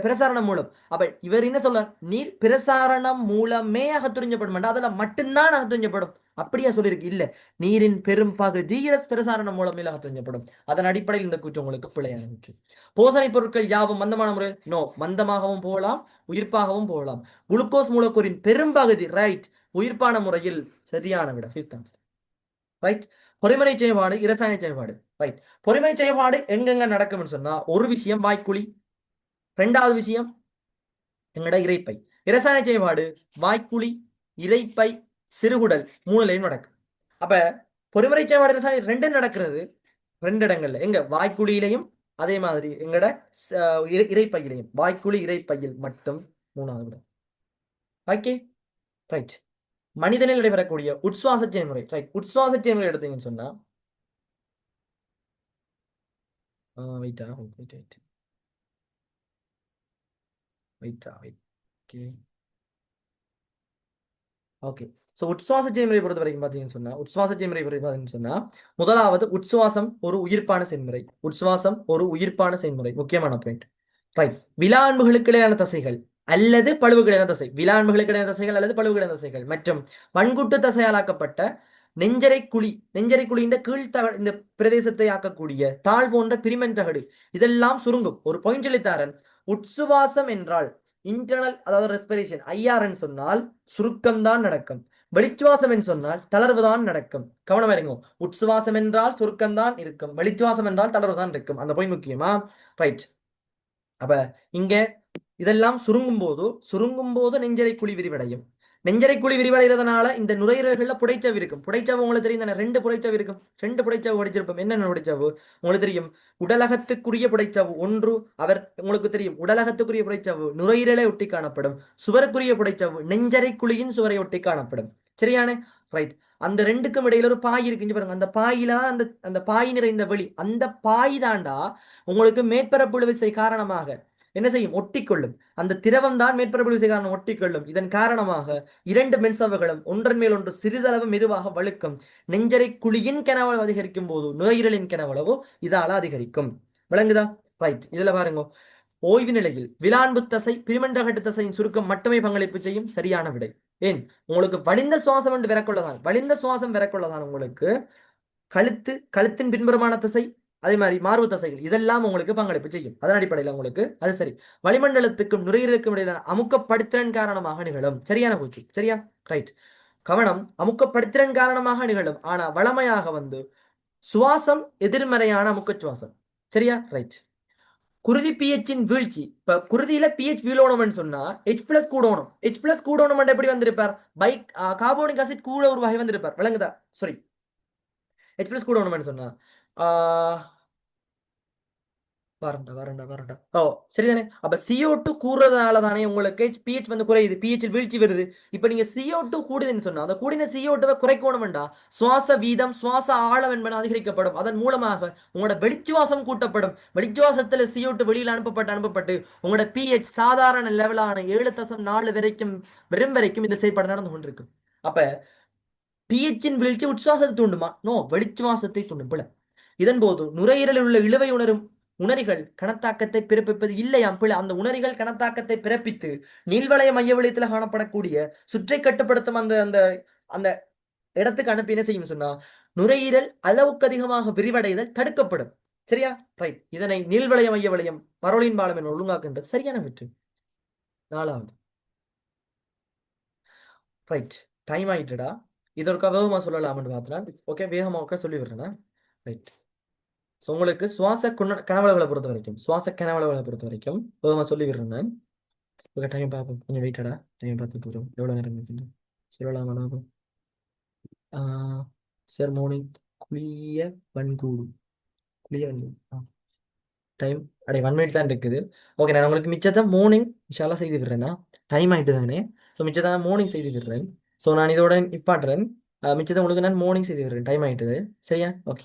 பிரசாரணம் மூலம். அப்ப இவர் என்ன சொல்றார், நீர் பிரசாரணம் மூலமே அகத்துறிஞ்சப்படும், அதுல மட்டும்தான் அகத்துறிஞ்சப்படும். அப்படியா சொல்லியிருக்கு? இல்ல, நீரின் பெரும்பகுதி பிரசாரணம் மூலம் அகத்துறிஞ்சப்படும். அதன் அடிப்படையில் இந்த கூற்று உங்களுக்கு பிழையான கூற்று. போசனை பொருட்கள் யாவும் மந்தமான முறை நோ, மந்தமாகவும் போகலாம், உயிர்ப்பாகவும் போகலாம். குளுக்கோஸ் மூலக்கூறின் பெரும்பகுதி ரைட், உயிர்ப்பான முறையில். சரியான விட, ஃபிஃப்த் ஆன்சர். ரைட். பொறிமுறை செயல்பாடு, இரசாயன செயல்பாடு. ரைட். பொறிமுறை செயல்பாடு எங்கெங்க நடக்கும்னு சொன்னா, ஒரு விஷயம் வாய்க்குழி, ரெண்டாவது விஷயம் எங்கட இறைப்பை. இரசாயன செயல்பாடு வாய்க்குழி, இறைப்பை, சிறுகுடல் மூணுலையும் நடக்கும். அப்ப பொறிமுறை செயல்பாடு இரசாயன ரெண்டு நடக்கிறது, ரெண்டு இடங்கள்ல, எங்க வாய்க்குழியிலையும் அதே மாதிரி எங்கட இறைப்பையிலையும். வாய்க்குழி இறைப்பையில் மட்டும் மூணாவது இடம். ஓகே. ரைட். மனிதனில் நடைபெறக்கூடிய உட்சுவாச செயல்முறை. ரைட். உட்சுவாச செயல்முறை எடுத்தீங்கன்னு சொன்னா வெயிட்டா வெயிட் வெயிட் வெயிட்டா வெயிட் ஓகே ஓகே. ஸோ உட்சுவாச செயல்முறை பொறுத்த வரைக்கும் பார்த்தீங்கன்னு சொன்னா, உட்சுவாச செயல்முறை பார்த்தீங்கன்னு சொன்னா, முதலாவது உட்சுவாசம் ஒரு உயிர்ப்பான செயல்முறை. உட்சுவாசம் ஒரு உயிர்ப்பான செயல்முறை, முக்கியமான பாயிண்ட். ரைட். விலாண்புகளுக்கு இடையான தசைகள் அல்லது பழுவுக்கிடையான தசை, விலாண்புகளுக்கு இடையான தசைகள் அல்லது பழுவுக்கிடையான தசைகள் மற்றும் வன்குட்டு தசையாலாக்கப்பட்ட நெஞ்சரை குழி, நெஞ்சரை குழி இந்த கீழ்த்தகடு, இந்த பிரதேசத்தை ஆக்கக்கூடிய தாழ் போன்ற பிரிமென் தகடு, இதெல்லாம் சுருங்கும். ஒரு பாயிண்ட் சொல்லித்தாரன், உட்சுவாசம் என்றால் இன்டர்னல், அதாவது ரெஸ்பிரேஷன் ஐஆர்ன்னு சொன்னால் சுருக்கம் தான் நடக்கும். வெளிச்சுவாசம் என்று சொன்னால் தளர்வுதான் நடக்கும். கவனம் இருங்க, உட்சுவாசம் என்றால் சுருக்கம் தான் இருக்கும், வெளிச்சுவாசம் என்றால் தளர்வு தான் இருக்கும். அந்த பாயிண்ட் முக்கியமா? ரைட். அப்ப இங்க இதெல்லாம் சுருங்கும் போது நெஞ்சரை குழி விரிவடையும். நெஞ்சரை குழி விரிவடைகிறதுனால இந்த நுரையீரல்கள்ல புடைச்சவு இருக்கும். புடைச்சவு உங்களுக்கு தெரியும் தானே, ரெண்டு புடைச்சவு இருக்கும். ரெண்டு புடைச்சவு படிச்சிருப்போம். என்னென்ன புடைச்சவு உங்களுக்கு தெரியும்? உடலகத்துக்குரிய புடைச்சவு ஒன்று, அவர் உங்களுக்கு தெரியும் உடலகத்துக்குரிய புடைச்சவு நுரையீரலை ஒட்டி காணப்படும். சுவருக்குரிய புடைச்சவு நெஞ்சரை குழியின் சுவரை ஒட்டி காணப்படும். சரியானே? ரைட். அந்த ரெண்டுக்கும் இடையில ஒரு பாய் இருக்கு பாருங்க. அந்த பாயில அந்த அந்த பாய் நிறைந்த வெளி, அந்த பாய் தாண்டா உங்களுக்கு மேற்பரப்பு விசை காரணமாக என்ன செய்யும், ஒட்டிக்கொள்ளும். அந்த திரவம் தான் மேற்பரப்பு விசை காரணம் ஒட்டிக்கொள்ளும். இதன் காரணமாக இரண்டு மென்சவ்வுகளும் ஒன்றன் மேல் ஒன்று சிறிதளவு மெதுவாக வழுக்கும். நெஞ்சரை குழியின் கனவளவு அதிகரிக்கும் போது நுரையீரலின் கனவளவு இதால அதிகரிக்கும். விளங்குதா? ரைட். இதுல பாருங்க, ஓய்வு நிலையில் விலான்பு தசை பிரிமெண்டகட்டு தசையின் சுருக்கம் மட்டுமே பங்களிப்பு செய்யும். சரியான விடை. ஏன், உங்களுக்கு வலிந்த சுவாசம் என்று விரக்கொள்ளதான், வலிந்த சுவாசம் விரக்கொள்ளதான் உங்களுக்கு கழுத்தின் பின்புறமான தசை, அதே மாதிரி மார்பு தசைகள் இதெல்லாம் உங்களுக்கு பங்களிப்பு செய்யும். அதன் அடிப்படையில் உங்களுக்கு அது சரி. வளிமண்டலத்துக்கும் நுரையீரலுக்கும் இடையிலான அமுக்கப்படுத்திறன் காரணமாக நிகழும். சரியான கூற்று. சரியா? ரைட். கவனம், அமுக்கப்படுத்திறன் காரணமாக நிகழும். ஆனா வளமையாக சுவாசம் எதிர்மறையான அமுக்க சுவாசம். சரியா? ரைட். குருதி பிஹெச்சின் வீழ்ச்சி. இப்ப குருதியில பிஹெச் வீழணும்னு சொன்னா H+ கூடணும். H+ கூடணும் எப்படி வந்திருப்பார்? பைக் கார்போனிக் ஆசிட் கூட ஒரு வகை வந்திருப்பார். விளங்குதா? சாரி, H+ கூடணும்னு சொன்னா வரண்டா. ஓ, சரிதானே? அப்ப CO2 கூடுறதுனால தானே உங்களுக்கு pH குறையுது, pH வீழ்ச்சி வருது. இப்ப நீங்க CO2 கூடுதுன்னு சொன்னா அந்த கூடின CO2 குறைக்கணும் வேண்டாம், சுவாச வீதம், சுவாச ஆழம் என்பன அதிகரிக்கப்படும். அதன் மூலமாக உங்களோட வெளிச்சுவாசம் கூட்டப்படும். வெளிச்சுவாசத்துல CO2 வெளியில் அனுப்பப்பட்டு உங்களோட pH சாதாரண லெவலான 7.4 வரைக்கும் வரைக்கும் இந்த செயல்பாடு நடந்து கொண்டிருக்கு. அப்ப pH வீழ்ச்சி உட்சுவாசத்தை தூண்டுமா? நோ, வெளிச்சுவாசத்தை தூண்டும். இதன் போது நுரையீரலில் உள்ள இழுவை உணரிகள் கணத்தாக்கத்தை பிறப்பிப்பது இல்லையாம். அந்த உணரிகள் கணத்தாக்கத்தை பிறப்பித்து நீள்வளைய மைய வளையத்தில் காணப்படக்கூடிய சுற்றை கட்டுப்படுத்தும் அந்த அந்த அந்த இடத்துக்கு அனுப்பி என்ன செய்யும் சொன்னா, நுரையீரல் அளவுக்கு அதிகமாக விரிவடைதல் தடுக்கப்படும். சரியா? ரைட். இதனை நீள்வளைய மைய வளையம் பரோலின் பாலம் என ஒழுங்காக்குகின்றது. சரியான வெற்றி. நாலாவது ரைட். டைம் ஆயிட்டுடா. இது ஒருக்கா வேகமாக சொல்லலாம்னு பார்த்தேன். ஓகே, வேகமாக ஒருக்கா சொல்லி விடுறேன்னா. ரைட். ஸோ உங்களுக்கு கனவளவுகளை பொறுத்த வரைக்கும், சுவாச கனவளவுகளை பொறுத்த வரைக்கும் வேகமாக சொல்லி விடுறேன் நான். ஓகே, டைம் பார்ப்போம். கொஞ்சம் வெயிட்டடா. டைம் பார்த்து போகிறோம். எவ்வளோ நேரம் இருக்குது சொல்லலாமா? சார் மார்னிங் குளிய வன்கூடு. குளிய வன்கூடு. டைம் அடே 1 மினிட் தான் இருக்குது. ஓகே, நான் உங்களுக்கு மிச்சத்தை மார்னிங் இன்ஷால்லா செய்து விடுறேன்னா. டைம் ஆகிட்டு தானே. ஸோ மிச்சத்தை நான் மார்னிங் செய்து விடுறேன். ஸோ நான் இதோட நிப்பாட்டுறேன். மிச்சத்தை உங்களுக்கு நான் மார்னிங் செய்து விடுறேன். டைம் ஆகிட்டுது. சரியா? ஓகே.